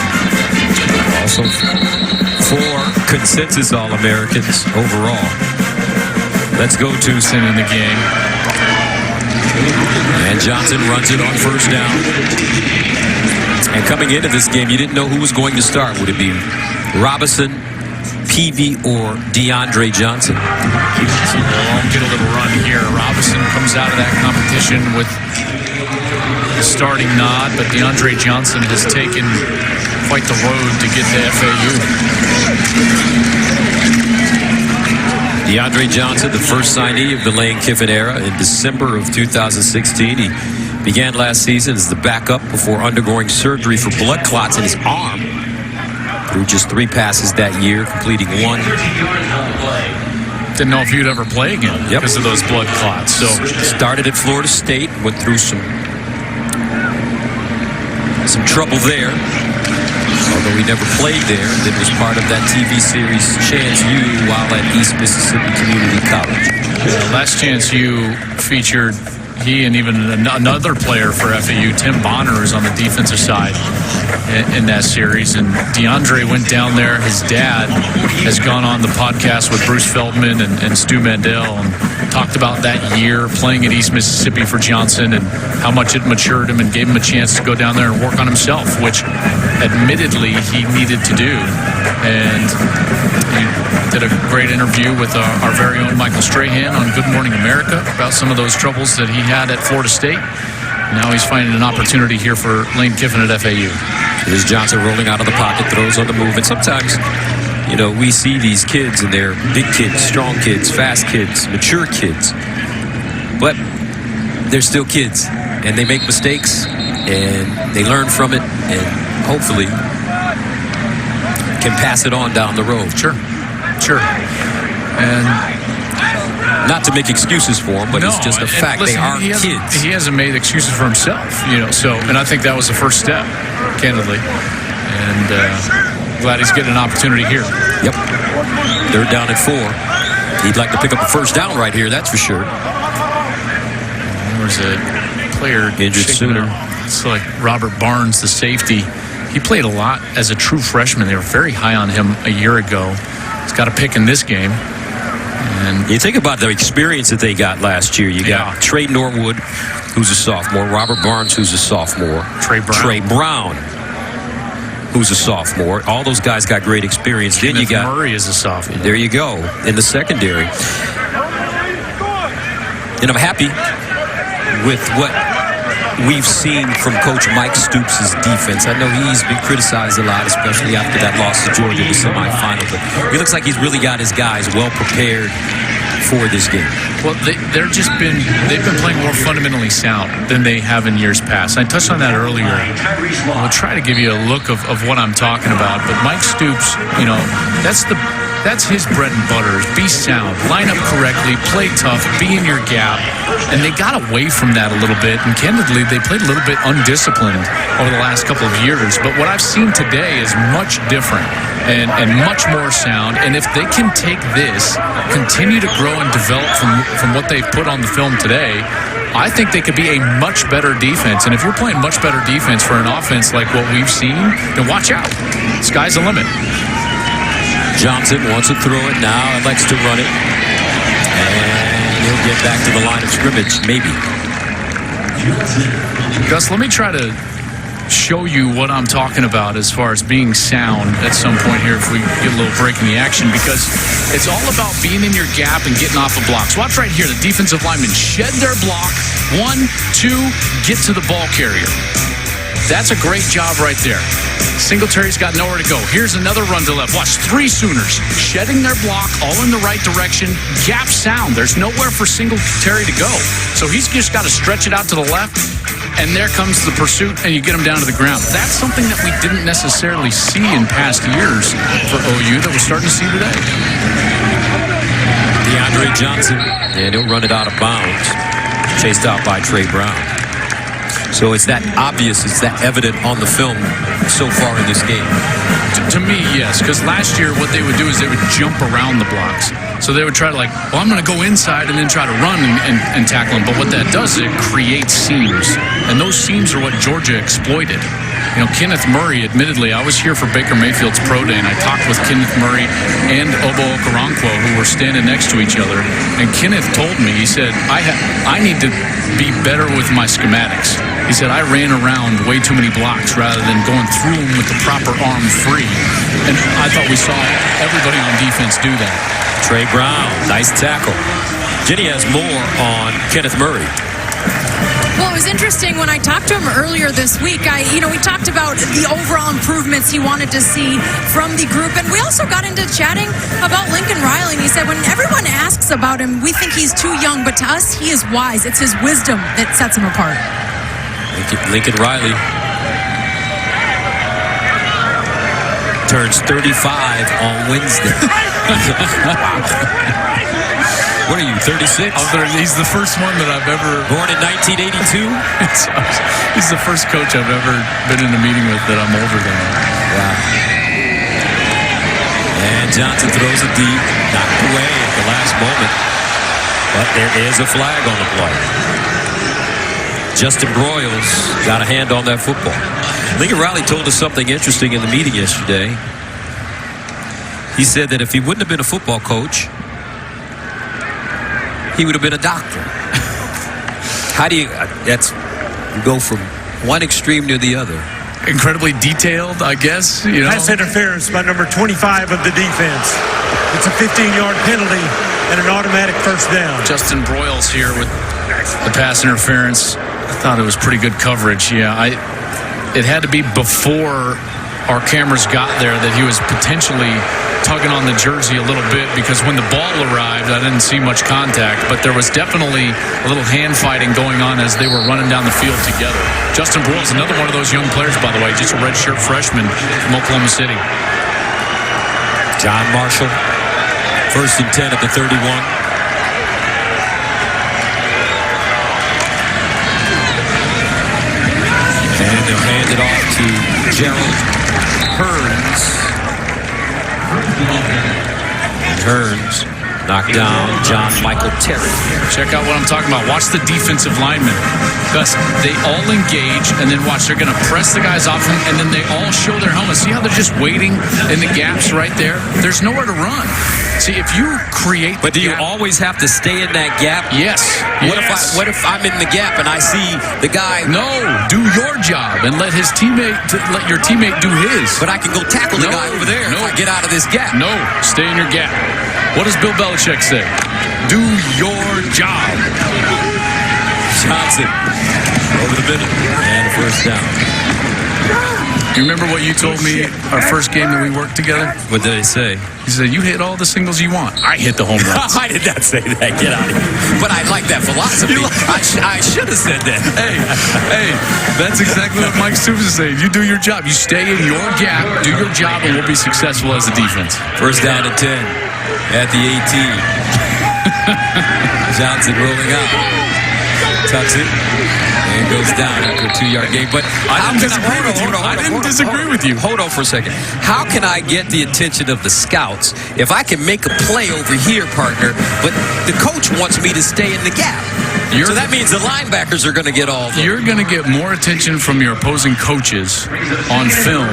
Speaker 1: Also 4 consensus All-Americans overall. Let's go to
Speaker 2: in the game.
Speaker 1: And Johnson runs it on first down. And coming into this game, you didn't know who was going to start. Would it be Robinson, Peavy, or DeAndre Johnson?
Speaker 2: We'll get a little run here. Robinson comes out of that competition with the starting nod, but DeAndre Johnson has taken quite the road to get to FAU.
Speaker 1: DeAndre Johnson, the first signee of the Lane Kiffin era in December of 2016. He began last season as the backup before undergoing surgery for blood clots in his arm. Threw just 3 passes that year, completing 1.
Speaker 2: Didn't know if you'd ever play again because of those blood clots. So
Speaker 1: started at Florida State, went through some trouble there. Although he never played there, that was part of that TV series Chance U while at East Mississippi Community College.
Speaker 2: Last Chance U featured he and even another player for FAU, Tim Bonner, is on the defensive side in that series. And DeAndre went down there. His dad has gone on the podcast with Bruce Feldman and Stu Mandel and talked about that year playing at East Mississippi for Johnson and how much it matured him and gave him a chance to go down there and work on himself, which admittedly he needed to do. And he did a great interview with our very own Michael Strahan on Good Morning America about some of those troubles that he had at Florida State. Now he's finding an opportunity here for Lane Kiffin at FAU.
Speaker 1: Here's Johnson rolling out of the pocket, throws on the move. And sometimes, you know, we see these kids and they're big kids, strong kids, fast kids, mature kids. But they're still kids. And they make mistakes and they learn from it and hopefully can pass it on down the road.
Speaker 2: Sure. And
Speaker 1: not to make excuses for him, but it's just a fact. Listen, they are kids.
Speaker 2: He hasn't made excuses for himself, you know. So, and I think that was the first step, candidly. And glad he's getting an opportunity here.
Speaker 1: Yep. 3rd down and 4. He'd like to pick up a first down right here, that's for sure.
Speaker 2: There's a player
Speaker 1: injured Sooner.
Speaker 2: It's like Robert Barnes, the safety. He played a lot as a true freshman. They were very high on him a year ago. He's got a pick in this game. And
Speaker 1: you think about the experience that they got last year. You got Trey Norwood, who's a sophomore, Robert Barnes, who's a sophomore,
Speaker 2: Trey Brown,
Speaker 1: who's a sophomore. All those guys got great experience. Then you got
Speaker 2: Murray is a sophomore.
Speaker 1: There you go in the secondary. And I'm happy with what we've seen from Coach Mike Stoops' defense. I know he's been criticized a lot, especially after that loss to Georgia in the semifinal. But he looks like he's really got his guys well prepared for this game?
Speaker 2: Well, they've been playing more fundamentally sound than they have in years past. I touched on that earlier. I'll try to give you a look of what I'm talking about. But Mike Stoops, that's his bread and butter. Is be sound, line up correctly, play tough, be in your gap. And they got away from that a little bit. And candidly, they played a little bit undisciplined over the last couple of years. But what I've seen today is much different and much more sound. And if they can take this, continue to grow and develop from what they've put on the film today, I think they could be a much better defense. And if you're playing much better defense for an offense like what we've seen, then watch out. Sky's the limit.
Speaker 1: Johnson wants to throw it now and likes to run it. And he'll get back to the line of scrimmage, maybe.
Speaker 2: Gus, let me try to show you what I'm talking about as far as being sound at some point here if we get a little break in the action, because it's all about being in your gap and getting off of blocks. Watch right here. The defensive linemen shed their block. 1, 2, get to the ball carrier. That's a great job right there. Singletary's got nowhere to go. Here's another run to left. Watch, 3 Sooners shedding their block, all in the right direction. Gap sound. There's nowhere for Singletary to go. So he's just got to stretch it out to the left, and there comes the pursuit, and you get him down to the ground. That's something that we didn't necessarily see in past years for OU that we're starting to see today.
Speaker 1: DeAndre Johnson, and he'll run it out of bounds. Chased out by Trey Brown. So it's that obvious, it's that evident on the film so far in this game.
Speaker 2: To me, yes, because last year what they would do is they would jump around the blocks. So they would try to I'm going to go inside and then try to run and tackle him. But what that does is it creates seams. And those seams are what Georgia exploited. Kenneth Murray, admittedly, I was here for Baker Mayfield's pro day, and I talked with Kenneth Murray and Obo Okoronkwo, who were standing next to each other. And Kenneth told me, he said, I need to be better with my schematics. He said, I ran around way too many blocks rather than going through them with the proper arm free. And I thought we saw everybody on defense do that.
Speaker 1: Trey Brown, nice tackle. Jenny has more on Kenneth Murray.
Speaker 5: Well, it was interesting when I talked to him earlier this week. We talked about the overall improvements he wanted to see from the group, and we also got into chatting about Lincoln Riley. And he said when everyone asks about him, we think he's too young, but to us, he is wise. It's his wisdom that sets him apart.
Speaker 1: Lincoln Riley turns 35 on Wednesday. What are you, 36?
Speaker 2: He's the first one that I've ever...
Speaker 1: Born in 1982?
Speaker 2: He's the first coach I've ever been in a meeting with that I'm older than.
Speaker 1: Wow. And Johnson throws it deep, knocked away at the last moment. But there is a flag on the play. Justin Broyles got a hand on that football. Lincoln Riley told us something interesting in the meeting yesterday. He said that if he wouldn't have been a football coach, he would have been a doctor. How do you go from one extreme to the other?
Speaker 2: Incredibly detailed, I guess.
Speaker 3: Pass interference by number 25 of the defense. It's a 15-yard penalty and an automatic first down.
Speaker 2: Justin Broyles here with the pass interference. I thought it was pretty good coverage. Yeah, it had to be before our cameras got there that he was potentially tugging on the jersey a little bit, because when the ball arrived, I didn't see much contact, but there was definitely a little hand fighting going on as they were running down the field together. Justin Broyles, another one of those young players, by the way, just a redshirt freshman from Oklahoma City.
Speaker 1: John Marshall, 1st and 10 at the 31. And they'll hand it off to Gerald Hearns. And Hearns knocked down John Michael Terry.
Speaker 2: Check out what I'm talking about. Watch the defensive linemen. Gus, they all engage, and then watch. They're going to press the guys off them, and then they all show their helmets. See how they're just waiting in the gaps right there? There's nowhere to run. See, if you create...
Speaker 1: But do you always have to stay in that gap?
Speaker 2: Yes.
Speaker 1: What if I'm in the gap and I see the guy...
Speaker 2: No, do your job and let your teammate do his.
Speaker 1: But I can go tackle the guy over there if I get out of this gap.
Speaker 2: No, stay in your gap. What does Bill Belichick say? Do your job.
Speaker 1: Johnson over the middle and a first down.
Speaker 2: You remember what you told me our first game that we worked together?
Speaker 1: What did I say?
Speaker 2: You said, you hit all the singles you want. I hit the home runs.
Speaker 1: I did not say that. Get out of here. But I like that philosophy. I should have said that.
Speaker 2: Hey, that's exactly what Mike Stoops is saying. You do your job. You stay in your gap, do your job, and we'll be successful as a defense.
Speaker 1: First down and 10 at the 18. Johnson rolling out. Tucks it. And goes down after a 2-yard gain. But
Speaker 2: I didn't disagree with you.
Speaker 1: Hold on for a second. How can I get the attention of the scouts if I can make a play over here, partner, but the coach wants me to stay in the gap? So that means the linebackers are going to get all the...
Speaker 2: You're going to get more attention from your opposing coaches on film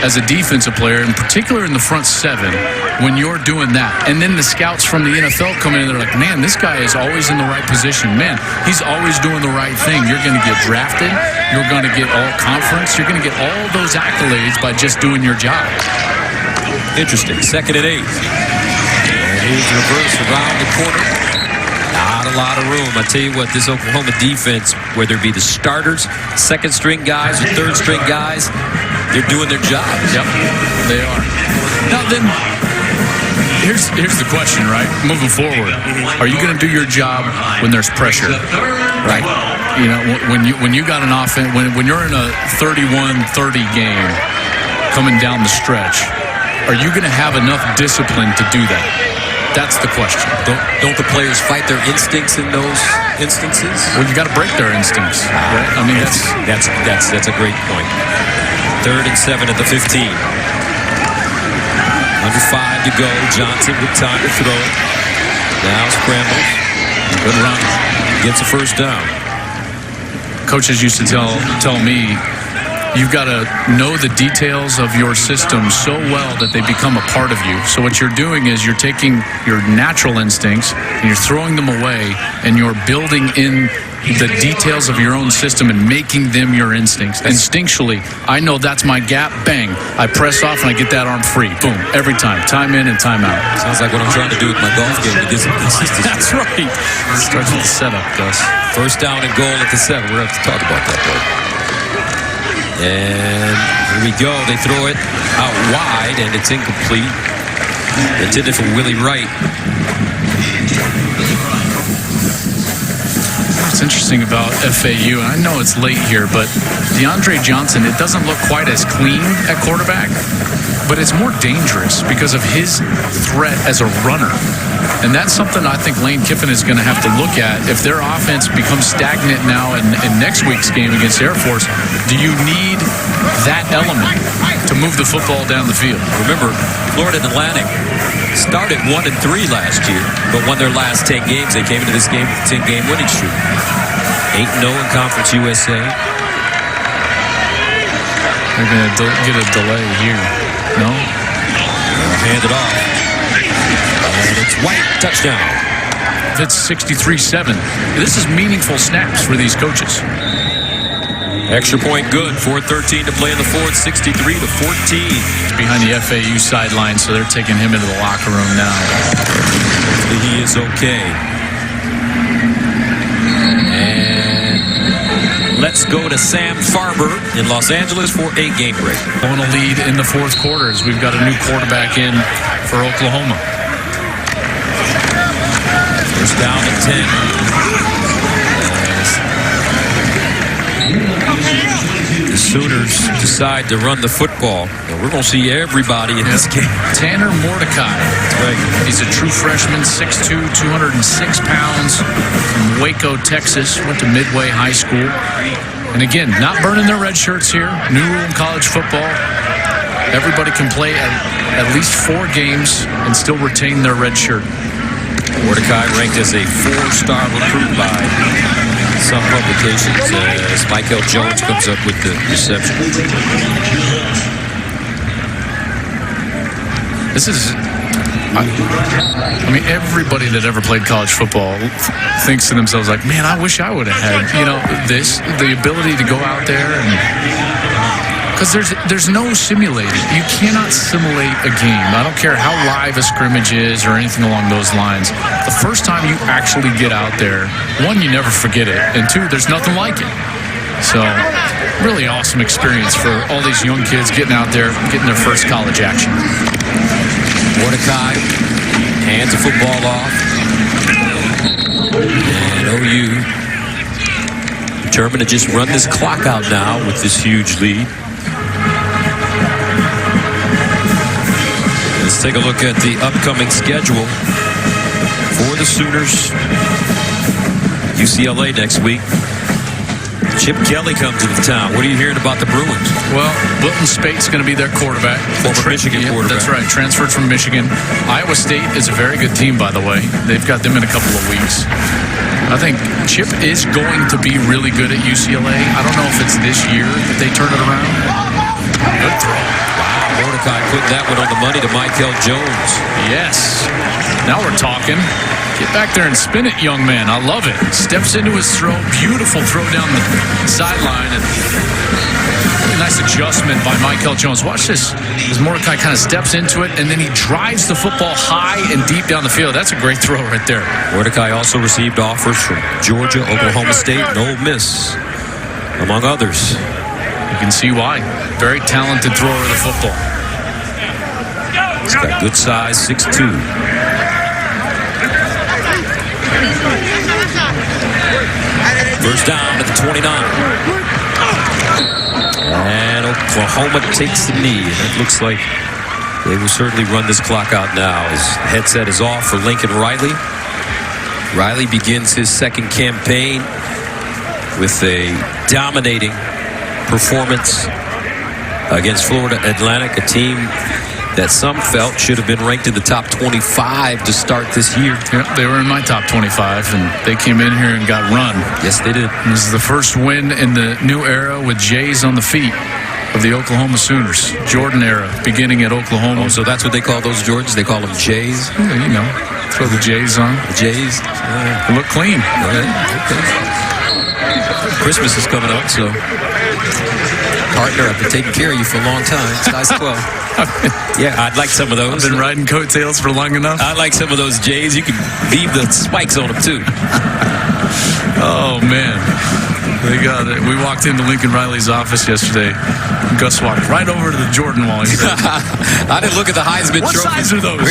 Speaker 2: as a defensive player, in particular in the front seven, when you're doing that. And then the scouts from the NFL come in and they're like, man, this guy is always in the right position. Man, he's always doing the right thing. You're going to get drafted. You're going to get all conference. You're going to get all those accolades by just doing your job.
Speaker 1: Interesting. 2nd and 8. And here's the reverse around the corner. Not a lot of room. I tell you what, this Oklahoma defense, whether it be the starters, second-string guys, or third-string guys, they're doing their job.
Speaker 2: Yep, they are. Now then, here's the question, right? Moving forward, are you going to do your job when there's pressure? Right. You know, when you got an offense, when you're in a 31-30 game coming down the stretch, are you going to have enough discipline to do that? That's the question.
Speaker 1: Don't the players fight their instincts in those instances?
Speaker 2: Well, you got to break their instincts. Right? I mean,
Speaker 1: that's a great point. 3rd and 7 at the 15. Under 5 to go. Johnson with time to throw it. Now scrambles. Good run. Gets a first down.
Speaker 2: Coaches used to tell me, you've got to know the details of your system so well that they become a part of you. So what you're doing is you're taking your natural instincts and you're throwing them away and you're building in the details of your own system and making them your instincts. Instinctually, I know that's my gap. Bang. I press off and I get that arm free. Boom. Every time. Time in and time out.
Speaker 1: Sounds like what I'm trying to do with my golf game to get some consistency.
Speaker 2: That's right. It starts with the setup, Gus.
Speaker 1: First down and goal at the 7. We're going to have to talk about that, though. And here we go. They throw it out wide, and it's incomplete. Intended for Willie Wright.
Speaker 2: What's interesting about FAU, and I know it's late here, but DeAndre Johnson, it doesn't look quite as clean at quarterback, but it's more dangerous because of his threat as a runner. And that's something I think Lane Kiffin is going to have to look at. If their offense becomes stagnant now in next week's game against Air Force, do you need that element to move the football down the field?
Speaker 1: Remember, Florida Atlantic started 1-3 last year, but won their last 10 games. They came into this game with a 10-game winning streak. 8-0 in Conference USA.
Speaker 2: They're going to get a delay here. No?
Speaker 1: Hand it off. And it's White. Touchdown.
Speaker 2: It's 63-7. This is meaningful snaps for these coaches.
Speaker 1: Extra point good. 4:13 to play in the fourth. 63-14.
Speaker 2: Behind the FAU sideline, so they're taking him into the locker room now.
Speaker 1: Hopefully he is okay. And let's go to Sam Farber in Los Angeles for a game break.
Speaker 2: On a lead in the fourth quarter as we've got a new quarterback in for Oklahoma.
Speaker 1: First down to 10. The Sooners decide to run the football. And we're going to see everybody in this game.
Speaker 2: Tanner Mordecai. That's right. He's a true freshman, 6'2", 206 pounds, from Waco, Texas. Went to Midway High School. And again, not burning their red shirts here. New rule in college football. Everybody can play at least 4 games and still retain their red shirt.
Speaker 1: Mordecai ranked as a 4-star recruit by some publications as Michael Jones comes up with the reception.
Speaker 2: This is, I mean, everybody that ever played college football thinks to themselves like, man, I wish I would have had, the ability to go out there and, because there's no simulating. You cannot simulate a game. I don't care how live a scrimmage is or anything along those lines. The first time you actually get out there, 1, you never forget it, and 2, there's nothing like it. So really awesome experience for all these young kids getting out there, getting their first college action.
Speaker 1: Mordecai hands the football off. And OU determined to just run this clock out now with this huge lead. Let's take a look at the upcoming schedule for the Sooners. UCLA next week. Chip Kelly comes into town. What are you hearing about the Bruins?
Speaker 2: Well, Wilton Spate's going to be their quarterback.
Speaker 1: Former Michigan quarterback.
Speaker 2: That's right, transferred from Michigan. Iowa State is a very good team, by the way. They've got them in a couple of weeks. I think Chip is going to be really good at UCLA. I don't know if it's this year that they turn it around. Good throw.
Speaker 1: Wow, Mordecai put that one on the money to Michael Jones.
Speaker 2: Yes. Now we're talking. Get back there and spin it, young man. I love it. Steps into his throw. Beautiful throw down the sideline. And really nice adjustment by Michael Jones. Watch this. As Mordecai kind of steps into it, and then he drives the football high and deep down the field. That's a great throw right there.
Speaker 1: Mordecai also received offers from Georgia, Oklahoma State, and Ole Miss, among others.
Speaker 2: You can see why. Very talented thrower of the football.
Speaker 1: He's got good size, 6'2". First down at the 29. And Oklahoma takes the knee. And it looks like they will certainly run this clock out now. His headset is off for Lincoln Riley. Riley begins his second campaign with a dominating performance against Florida Atlantic, a team that some felt should have been ranked in the top 25 to start this year.
Speaker 2: Yeah, they were in my top 25, and they came in here and got run.
Speaker 1: Yes, they did.
Speaker 2: This is the first win in the new era with Jays on the feet of the Oklahoma Sooners. Jordan era, beginning at Oklahoma.
Speaker 1: Oh, so that's what they call those Jordans? They call them Jays?
Speaker 2: Yeah, you know, throw the Jays on.
Speaker 1: The Jays?
Speaker 2: They look clean.
Speaker 1: Okay. Christmas is coming up, so partner, I've been taking care of you for a long time. Size 12. Yeah, I'd like some of those.
Speaker 2: I've been riding coattails for long enough.
Speaker 1: I like some of those Jays. You can leave the spikes on them, too.
Speaker 2: Oh, man. They got it. We walked into Lincoln Riley's office yesterday. Gus walked right over to the Jordan wall. He said,
Speaker 1: I didn't look at the Heisman
Speaker 2: what
Speaker 1: trophy.
Speaker 2: What size are those?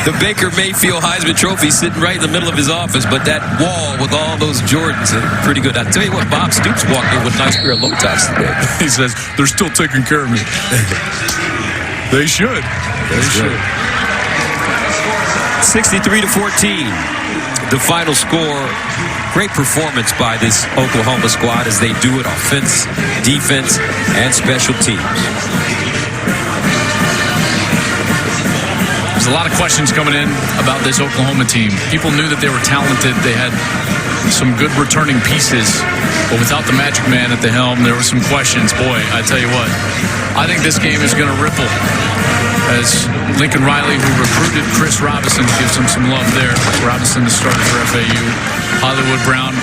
Speaker 1: The Baker Mayfield Heisman trophy sitting right in the middle of his office, but that wall with all those Jordans, pretty good. I tell you what, Bob Stoops walked in with a nice pair of low tops today.
Speaker 2: He says, they're still taking care of me. They should.
Speaker 1: They should. 63-14. The final score. Great performance by this Oklahoma squad as they do it offense, defense, and special teams.
Speaker 2: There's a lot of questions coming in about this Oklahoma team. People knew that they were talented. They had some good returning pieces, but without the magic man at the helm, there were some questions. Boy, I tell you what, I think this game is going to ripple as Lincoln Riley, who recruited Chris Robinson, gives him some love there. Robinson, the starter for FAU. Hollywood Brown,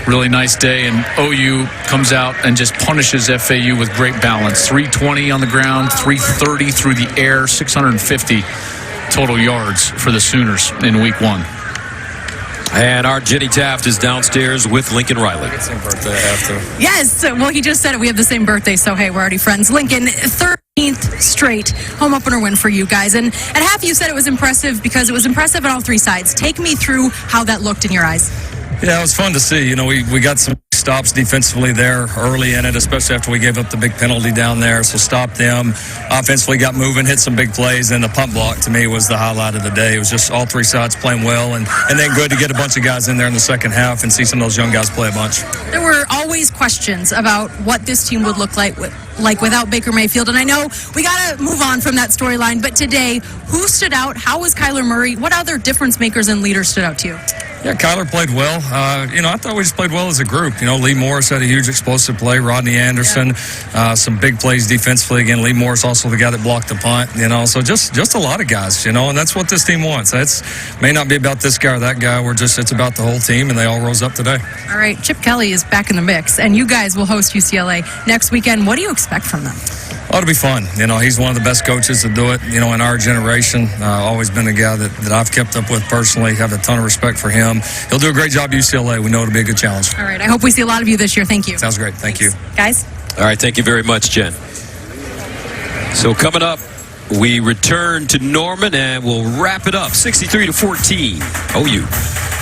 Speaker 2: really nice day, and OU comes out and just punishes FAU with great balance. 320 on the ground, 330 through the air, 650 total yards for the Sooners in week one.
Speaker 1: And our Jenny Taft is downstairs with Lincoln Riley.
Speaker 7: Same birthday after.
Speaker 5: Yes, well, he just said it. We have the same birthday, so hey, we're already friends. Lincoln, 13th straight home opener win for you guys. And at half, you said it was impressive because it was impressive on all three sides. Take me through how that looked in your eyes.
Speaker 7: Yeah, it was fun to see. You know, we got some stops defensively there early in it, especially after we gave up the big penalty down there. So stopped them. Offensively got moving, hit some big plays, and the punt block to me was the highlight of the day. It was just all three sides playing well, and then good to get a bunch of guys in there in the second half and see some of those young guys play a bunch.
Speaker 5: There were always questions about what this team would look like without Baker Mayfield, and I know we got to move on from that storyline, but today, who stood out? How was Kyler Murray? What other difference makers and leaders stood out to you?
Speaker 7: Yeah, Kyler played well. I thought we just played well as a group. You know, Lee Morris had a huge explosive play. Rodney Anderson, some big plays defensively. Again, Lee Morris also the guy that blocked the punt. You know, so just a lot of guys. You know, and that's what this team wants. That's may not be about this guy or that guy. It's about the whole team, and they all rose up today.
Speaker 5: All right, Chip Kelly is back in the mix, and you guys will host UCLA next weekend. What do you expect from them?
Speaker 7: Ought to be fun. You know, he's one of the best coaches to do it, you know, in our generation. Always been a guy that I've kept up with personally. Have a ton of respect for him. He'll do a great job at UCLA. We know it'll be a good challenge.
Speaker 5: All right. I hope we see a lot of you this year. Thank you.
Speaker 7: Sounds great. Thank you.
Speaker 5: Guys?
Speaker 1: All right. Thank you very much, Jen. So coming up, we return to Norman, and we'll wrap it up 63-14. OU.